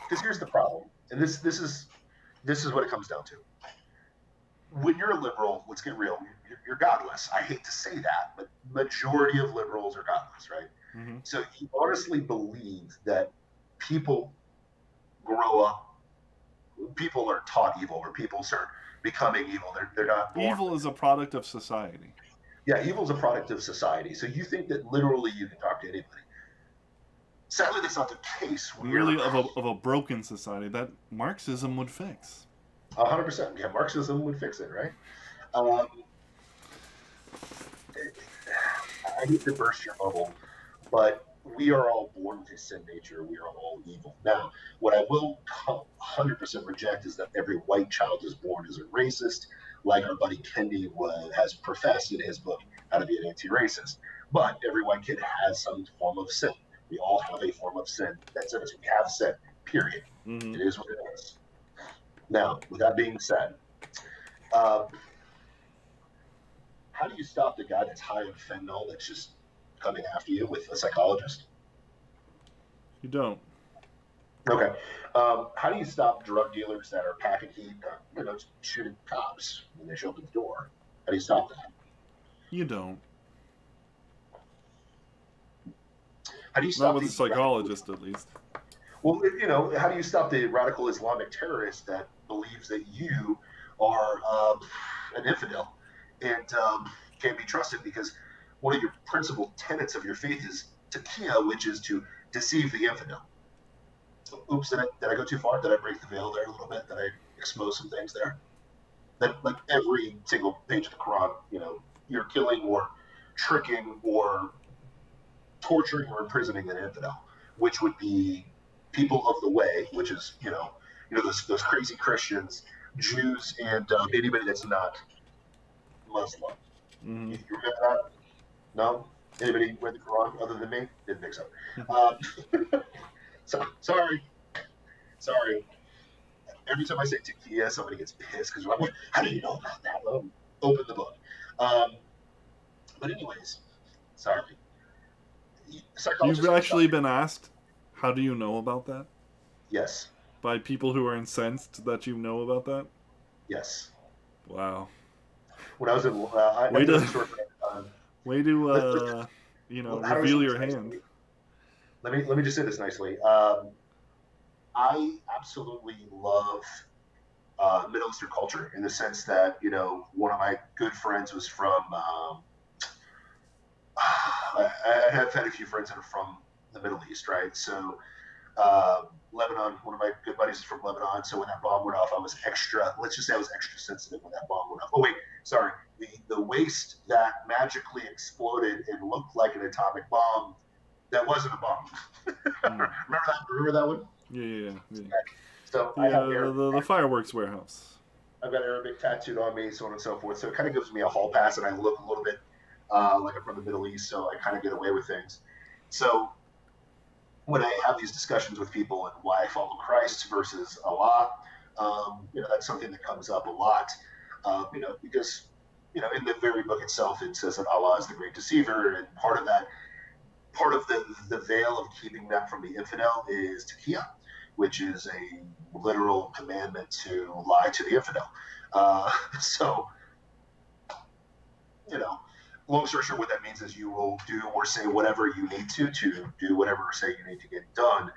Because here's the problem, and this is what it comes down to. When you're a liberal, let's get real, you're godless. I hate to say that, but majority of liberals are godless, right? Mm-hmm. So you honestly believe that people grow up, people are taught evil, or people start becoming evil. They're not born. Evil is a product of society. Yeah, evil is a product of society. So you think that literally you can talk to anybody. Sadly, that's not the case. Really, of a broken society that Marxism would fix. 100%. Yeah, Marxism would fix it, right? I hate to burst your bubble, but we are all born with a sin nature. We are all evil. Now, what I will 100% reject is that every white child is born as a racist, like our buddy Kendi has professed in his book, How to Be an Anti-Racist. But every white kid has some form of sin. We all have a form of sin. That's it. We have sin, period. Mm-hmm. It is what it is. Now, with that being said, how do you stop the guy that's high on fentanyl that's just coming after you with a psychologist? You don't. Okay. How do you stop drug dealers that are packing heat, shooting cops when they show up at the door? How do you stop that? You don't. How do you stop not with a psychologist, at least? Well, how do you stop the radical Islamic terrorist that believes that you are an infidel and can't be trusted because one of your principal tenets of your faith is takia, which is to deceive the infidel. Oops, did I go too far? Did I break the veil there a little bit? Did I expose some things there? That like every single page of the Quran, you're killing or tricking or torturing or imprisoning an infidel, which would be people of the way, which is those crazy Christians, Jews, and anybody that's not Muslim. Mm-hmm. You remember that? No. Anybody read the Quran other than me? Didn't think so. Um, sorry. Every time I say takia, somebody gets pissed because I'm like, how do you know about that? Well, open the book. Um, but anyways, sorry. You've Psychologists are going to stop actually you. been asked, how do you know about that? Yes. By people who are incensed that you know about that? Yes. Wow. When I was in, I've Way been in to, the store for way to, how do I say reveal this your hand. nicely? Let me just say this nicely. I absolutely love Middle Eastern culture in the sense that one of my good friends was from. I have had a few friends that are from the Middle East, right? So Lebanon, one of my good buddies is from Lebanon. So when that bomb went off, I was extra. Let's just say I was extra sensitive when that bomb went off. Oh wait, sorry. The waste that magically exploded and looked like an atomic bomb that wasn't a bomb. Mm. Remember that one? Yeah. So I have The fireworks warehouse. I've got Arabic tattooed on me, so on and so forth. So it kind of gives me a hall pass, and I look a little bit like I'm from the Middle East, so I kind of get away with things. So when I have these discussions with people and why I follow Christ versus Allah, that's something that comes up a lot. Because in the very book itself, it says that Allah is the great deceiver, and part of the veil of keeping them from the infidel is taqiyya, which is a literal commandment to lie to the infidel. So, you know, long story short, what that means is you will do or say whatever you need to do whatever or say you need to get done,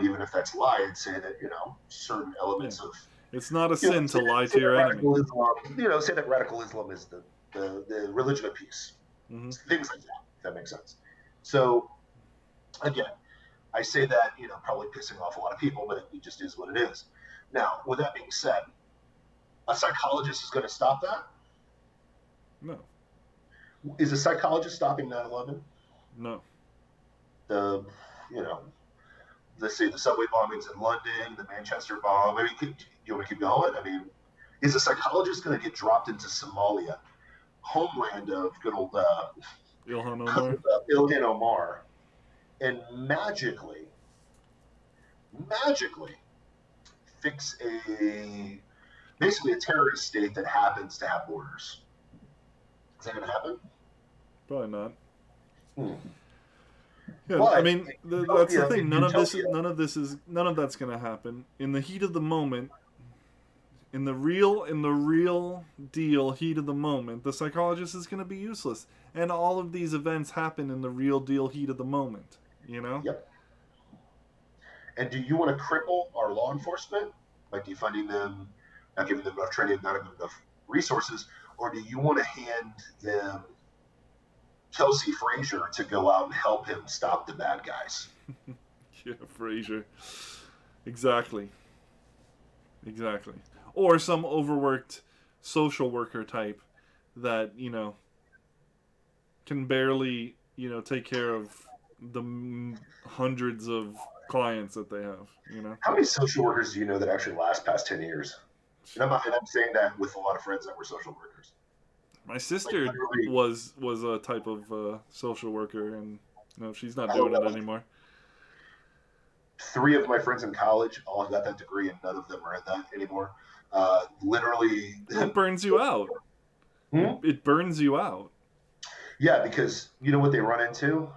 even if that's lie, and say that certain elements of It's not a sin to lie to your enemy. Say that radical Islam is the religion of peace, Mm-hmm. things like that. If that makes sense. So again, I say that probably pissing off a lot of people, but it just is what it is. Now, with that being said, a psychologist is going to stop that. No. Is a psychologist stopping 9/11? No. The let's say the subway bombings in London, the Manchester bomb. I mean, you want to keep going? I mean, is a psychologist going to get dropped into Somalia, homeland of good old Ilhan Omar? Ilhan Omar, and magically fix basically a terrorist state that happens to have borders? Is that going to happen? Probably not. Yeah, But I mean, that's the thing. None of that's going to happen in the heat of the moment. In the real deal heat of the moment, the psychologist is going to be useless, and all of these events happen in the real deal heat of the moment. Yep. And do you want to cripple our law enforcement by defunding them, not giving them enough training, not giving them enough resources, or do you want to hand them Kelsey Frazier to go out and help him stop the bad guys? Yeah, Frazier. Exactly. Or some overworked social worker type that, can barely, take care of the hundreds of clients that they have, How many social workers do you know that actually last past 10 years? And I'm saying that with a lot of friends that were social workers. My sister literally, was a type of social worker, and she's not doing it anymore. 3 of my friends in college all got that degree, and none of them are in that anymore. Literally, It burns you out. It burns you out. Yeah, because you know what they run into?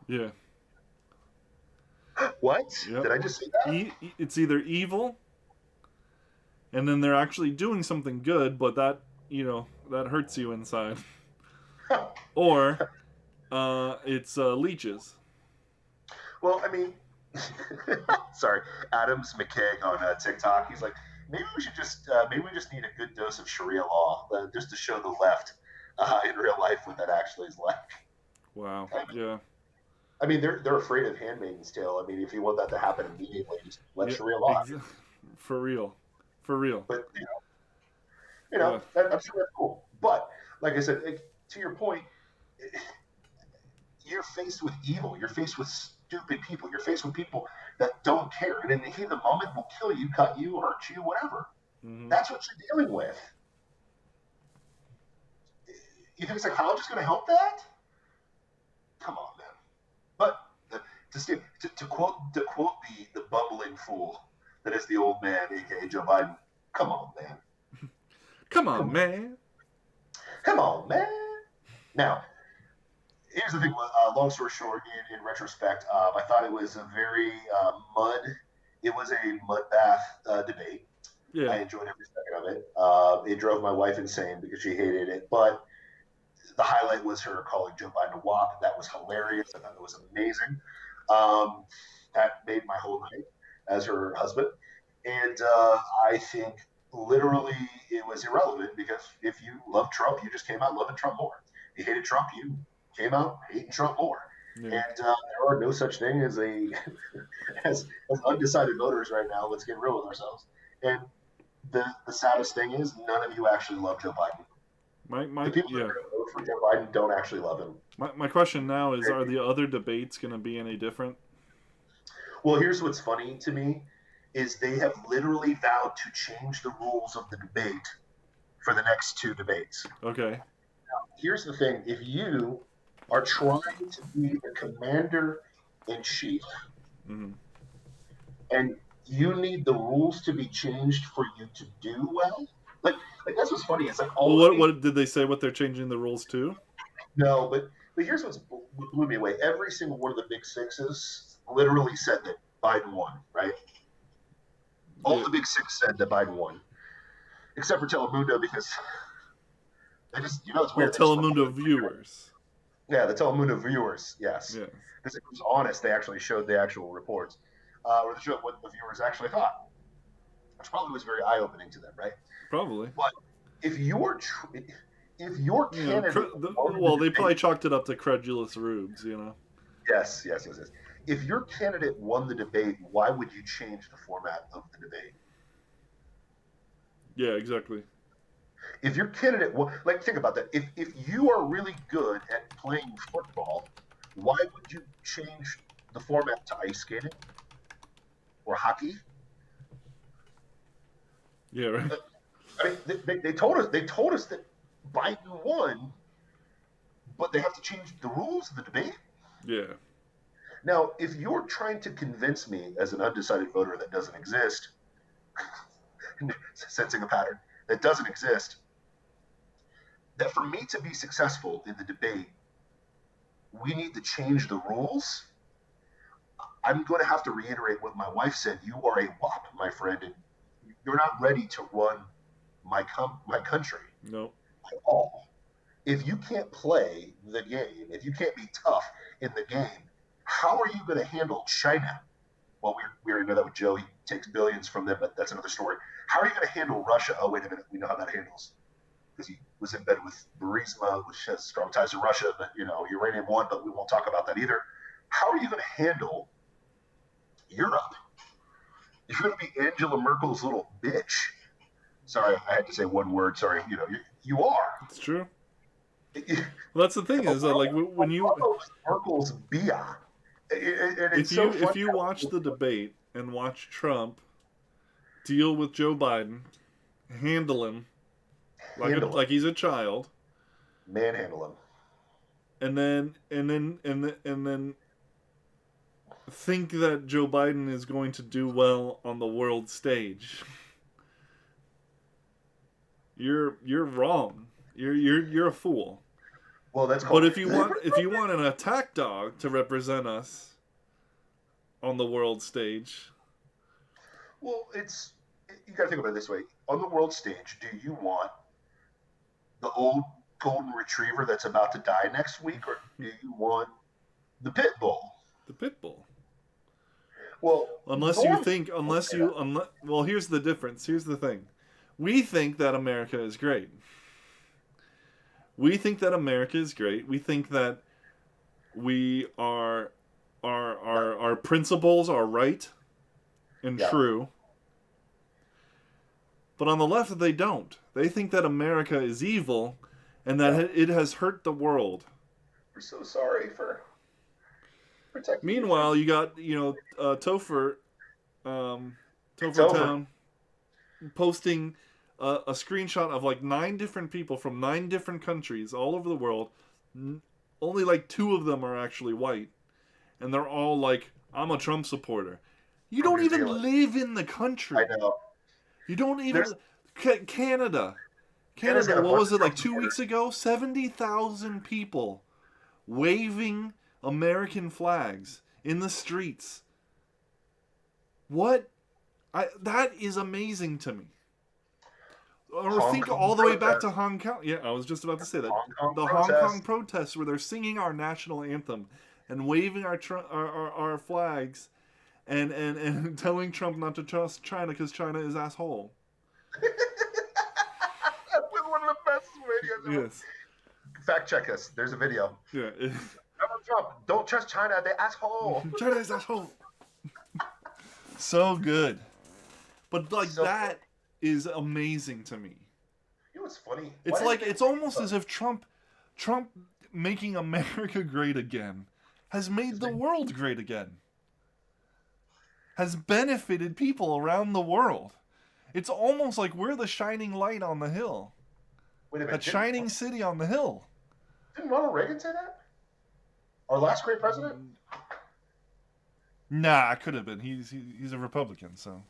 Yeah. What? Yep. Did I just say that? It's either evil, and then they're actually doing something good, but that that hurts you inside, or it's leeches. Well, I mean, Sorry, Adams McKay on TikTok. He's like, maybe we just need a good dose of Sharia law just to show the left in real life what that actually is like. Wow. Yeah. I mean, they're afraid of Handmaid's Tale. I mean, if you want that to happen immediately, just let Yeah. Sharia law. For real. For real. But Yeah. I'm sure that's cool. But like I said, to your point, you're faced with evil. You're faced with stupid people. You're faced with people that don't care, and in the heat of the moment will kill you, cut you, hurt you, whatever. Mm-hmm. That's what you're dealing with. You think psychology is going to help that? Come on, man. But to quote the bumbling fool that is the old man, aka Joe Biden. Come on, man. Come on, man. Come on, man. Now, here's the thing. Long story short, in retrospect, I thought it was a very It was a mud bath debate. Yeah. I enjoyed every second of it. It drove my wife insane because she hated it. But the highlight was her calling Joe Biden a wop. That was hilarious. I thought it was amazing. That made my whole night as her husband. And I think literally it was irrelevant because if you love Trump, you just came out loving Trump more. If you hated Trump, you came out hating Trump more. Yeah. And there are no such thing as as undecided voters right now. Let's get real with ourselves. And the saddest thing is none of you actually love Joe Biden. The people that are going to vote for Joe Biden don't actually love him. My question now is, are the other debates going to be any different? Well, here's what's funny to me is they have literally vowed to change the rules of the debate for the next two debates. Okay. Now, here's the thing. If you are trying to be the commander-in-chief mm-hmm. and you need the rules to be changed for you to do well, like that's what's funny. It's like what did they say? What they're changing the rules to? No, but here's what blew me away. Every single one of the big sixes literally said that Biden won, right? All the big six said that Biden won, except for Telemundo because they just it's weird. Telemundo viewers. Yeah, the Telemundo viewers. Yes. Yeah. Because it was honest. They actually showed the actual reports, or they showed what the viewers actually thought, which probably was very eye-opening to them, right? Probably. But if your candidate, they probably chalked it up to credulous rubes, Yes. If your candidate won the debate, why would you change the format of the debate? Yeah, exactly. If your candidate, think about that. If you are really good at playing football, why would you change the format to ice skating or hockey? Yeah, right. I mean, they told us that Biden won, but they have to change the rules of the debate. Yeah. Now, if you're trying to convince me as an undecided voter that doesn't exist, sensing a pattern that doesn't exist, that for me to be successful in the debate, we need to change the rules, I'm going to have to reiterate what my wife said. You are a wop, my friend, and you're not ready to run my country. No. At all. If you can't play the game, if you can't be tough in the game, how are you going to handle China? Well, we already know that with Joe. He takes billions from them, but that's another story. How are you going to handle Russia? Oh, wait a minute. We know how that handles. Because he was in bed with Burisma, which has strong ties to Russia, but, uranium won, but we won't talk about that either. How are you going to handle Europe? You're going to be Angela Merkel's little bitch. Sorry, I had to say one word. Sorry, you are. It's true. Well, that's the thing is that, like, when you Merkel's Bia. If you watch the debate and watch Trump deal with Joe Biden, handle him like he's a child, manhandle him, and then think that Joe Biden is going to do well on the world stage, you're wrong. You're a fool. Well, that's called. But if you want an attack dog to represent us on the world stage, well, you got to think about it this way. On the world stage, do you want the old golden retriever that's about to die next week, or do you want the pit bull? The pit bull. Well, Unless you think, well, here's the difference. Here's the thing. We think that America is great. We think that America is great. We think that we our principles are right and yeah, true. But on the left, they don't. They think that America is evil and that yeah. it has hurt the world. We're so sorry for protecting you from Meanwhile, you got, Topher, it's over. Town posting a screenshot of like 9 different people from 9 different countries all over the world. Only like 2 of them are actually white. And they're all like, I'm a Trump supporter. You From don't New even Zealand. live in the I country. know. You don't even. There's Canada. Canada's got a What bunch was of it, like Trump 2 weeks supporters. ago? 70,000 people waving American flags in the streets. What? That is amazing to me. Or Hong think Kong all the way back to protests. Hong Kong. Yeah, I was just about to say that. Hong Kong The Hong Kong protests. protests where they're singing our national anthem and waving our flags and telling Trump not to trust China because China is asshole. That was one of the best videos ever. Yes. Fact check us. There's a video. Yeah. Donald Trump, don't trust China, they asshole. China is asshole. So good. But like So, that is amazing to me. you know what's funny? It's Why like did it's almost as if Trump making America great again has made the world great again. Has benefited people around the world. It's almost like we're the shining light on the hill. Wait a That minute. shining city on the hill. Didn't Ronald Reagan say that? Our last great president? Nah, it could have been. He's a Republican, so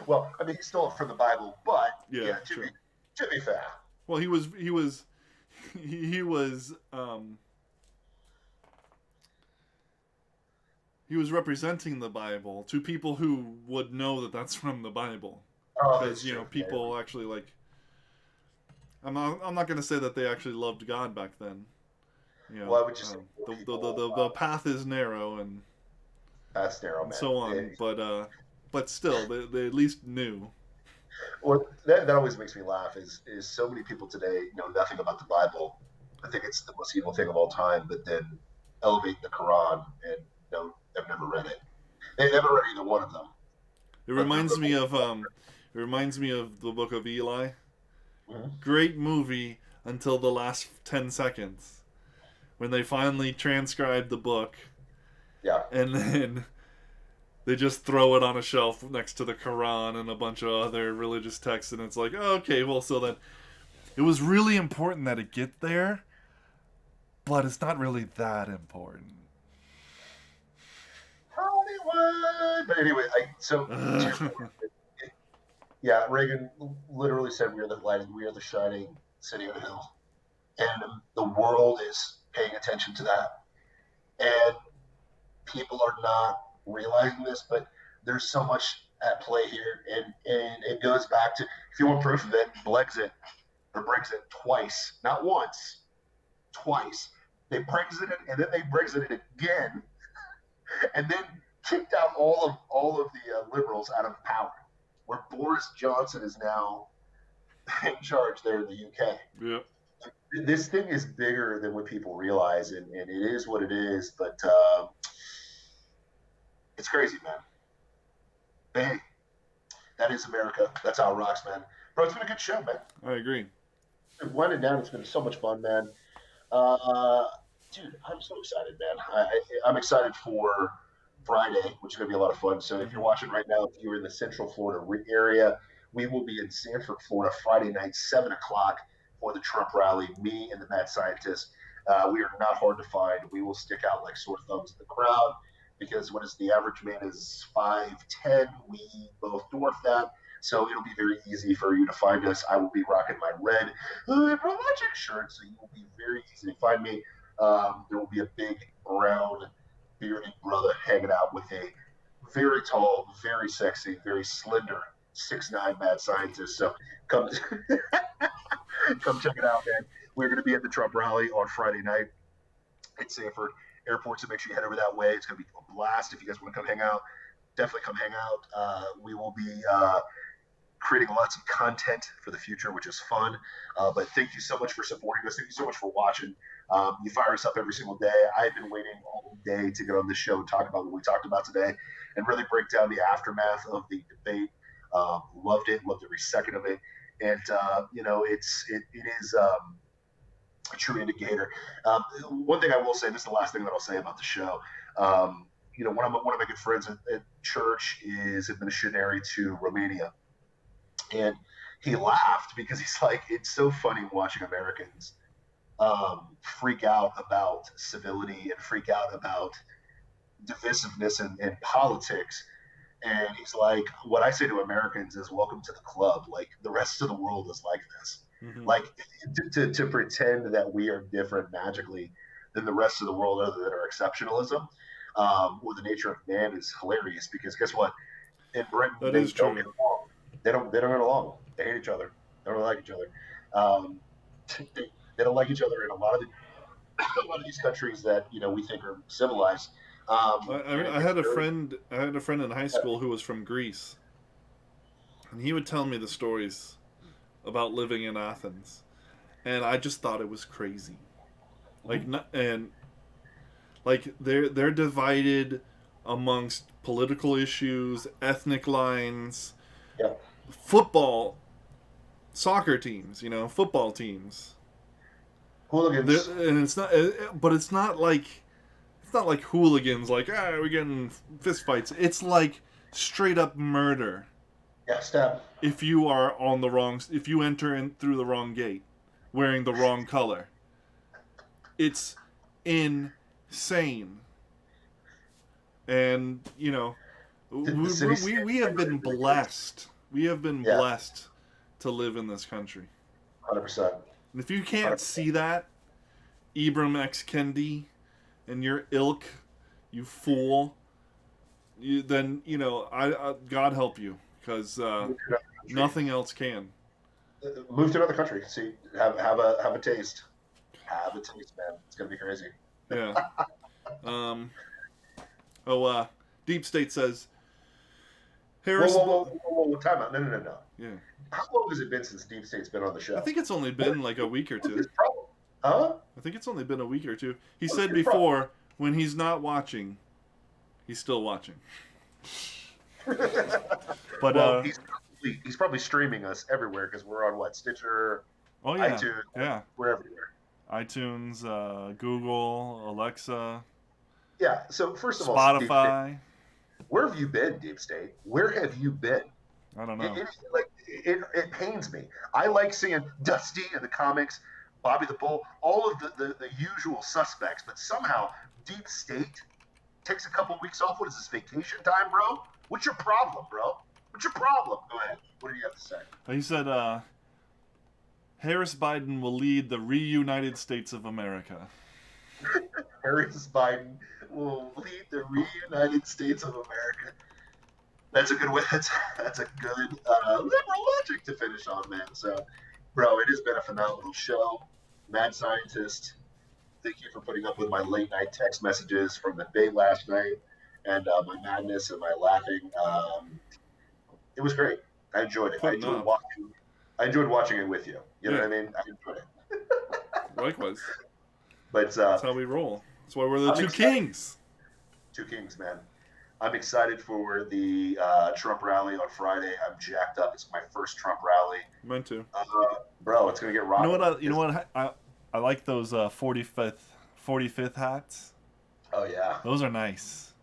Well, I mean, he stole it from the Bible, but yeah, to true. be fair. Well, he was he was representing the Bible to people who would know that that's from the Bible, Oh, because that's true. people actually like. I'm not going to say that they actually loved God back then. Well, I would just say the path is narrow and that's narrow, man. so on, but still they at least knew. Well, that always makes me laugh. Is so many people today know nothing about the Bible. I think it's the most evil thing of all time. But then elevate the Quran and have never read it. They never read either one of them. It reminds me of the Book of Eli. Mm-hmm. Great movie until the last 10 seconds when they finally transcribed the book. Yeah. And then they just throw it on a shelf next to the Quran and a bunch of other religious texts, and it's like, okay, well, so then it was really important that it get there, but it's not really that important. Hollywood. But anyway, yeah, Reagan literally said, "We are the light, we are the shining city on the hill," and the world is paying attention to that. And people are not realizing this, but there's so much at play here, and it goes back to, if you want proof of it, Brexit twice, not once, twice. They Brexited and then they Brexited again, and then kicked out all of the liberals out of power, where Boris Johnson is now in charge there in the UK. Yeah. This thing is bigger than what people realize, and it is what it is, but it's crazy, man. But hey, that is America. That's how it rocks, man. Bro, it's been a good show, man. I agree. Winding down, it's been so much fun, man. Dude, I'm so excited, man. I'm excited for Friday, which is going to be a lot of fun. So if you're watching right now, if you're in the Central Florida area, we will be in Sanford, Florida, Friday night, 7 o'clock for the Trump rally. Me and the mad scientist. We are not hard to find. We will stick out like sore thumbs in the crowd because what is the average man is 5'10". We both dwarf that. So it'll be very easy for you to find us. I will be rocking my red Prologic shirt, so you will be very easy to find me. There will be a big, brown, bearded brother hanging out with a very tall, very sexy, very slender 6'9" mad scientist. So come come check it out, man. We're going to be at the Trump rally on Friday night. at Sanford Airport, so make sure you head over that way. It's going to be a blast. If you guys want to come hang out, definitely come hang out. We will be creating lots of content for the future, which is fun. But thank you so much for supporting us. Thank you so much for watching. You fire us up every single day. I've been waiting all day to get on this show and talk about what we talked about today and really break down the aftermath of the debate. Loved it, loved every second of it. And, it is a true indicator. One thing I will say, this is the last thing that I'll say about the show. One of my good friends at church has been a missionary to Romania. And he laughed because he's like, it's so funny watching Americans freak out about civility and freak out about divisiveness in politics. And he's like, what I say to Americans is, welcome to the club. Like, the rest of the world is like this. Mm-hmm. Like, to pretend that we are different magically than the rest of the world, other than our exceptionalism or the nature of man, is hilarious. Because guess what? In Britain, That they is don't true. get along. They don't get along. They hate each other. They don't like each other. Um, they don't like each other in a lot of these countries that we think are civilized. And it I gets had a very friend. I had a friend in high school who was from Greece, and he would tell me the stories about living in Athens, and I just thought it was crazy. They're divided amongst political issues, ethnic lines, yeah. football, soccer teams. Football teams. Hooligans. And it's not, but it's not like hooligans. Like we're getting fist fights. It's like straight up murder. Yeah, stab. If you are on the wrong, if you enter in through the wrong gate, wearing the wrong color, it's insane. And we have been blessed. We have been Yeah, blessed to live in this country. 100%. And if you can't 100%. see that, Ibram X Kendi and your ilk, you fool, then I God help you, because nothing else can. Move to another country. See, have a taste. Have a taste, man. It's gonna be crazy. Yeah. Um. Deep State says Whoa, Harris. whoa, whoa, whoa, whoa! Time out. No, no, no, no. Yeah. How long has it been since Deep State's been on the I show? think it's only What, been like a week or what's two. his problem? Huh? I think it's only been a week or two. He What's said his problem? before, when he's not watching, he's still watching. But Well, he's probably streaming us everywhere because we're on what, Stitcher, oh yeah, iTunes, yeah. we're everywhere. iTunes, Google, Alexa, Yeah. So first of all, Deep State, Spotify. where have you been, Deep State? Where have you been? I don't It, know. it like it pains me. I like seeing Dusty in the comics, Bobby the Bull, all of the usual suspects, but somehow Deep State takes a couple weeks off. What is this, vacation time, bro? What's your problem, bro? What's your problem? Go ahead. What do you have to say? He said Harris Biden will lead the reunited States of America. Harris Biden will lead the reunited States of America. That's a good way. That's a good liberal logic to finish on, man. So, bro, it has been a phenomenal show. Mad Scientist, thank you for putting up with my late night text messages from the debate last night and my madness and my laughing. It was great. I enjoyed it. Putting up. I enjoyed watching it with you. You know Yeah. what I mean? I enjoyed it. Likewise. But That's how we roll. That's why we're the I'm two excited. kings. Two kings, man. I'm excited for the Trump rally on Friday. I'm jacked up. It's my first Trump rally. Mine too. Bro, it's gonna get You rocking. know what? You know what? I like those 45th hats. Oh yeah, Those are nice.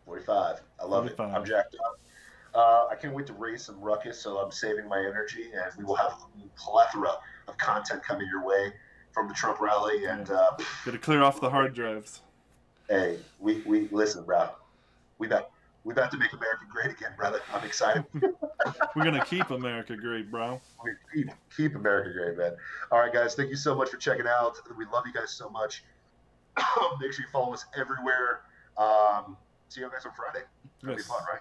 45. I love 45. it. I'm jacked up. I can't wait to raise some ruckus, so I'm saving my energy, and we will have a plethora of content coming your way from the Trump rally. And Got to clear off the hard drives. hey, we listen, bro. We about to make America great again, brother. I'm excited. We're gonna keep America great, bro. Keep America great, man. All right, guys. Thank you so much for checking out. We love you guys so much. Make sure you follow us everywhere. See you guys on Friday. It's gonna be Yes. fun, right?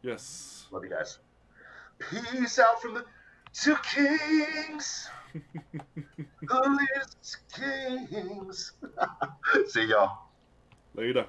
Yes. Love you guys. Peace out from the Two kings, who is kings? See y'all. Later.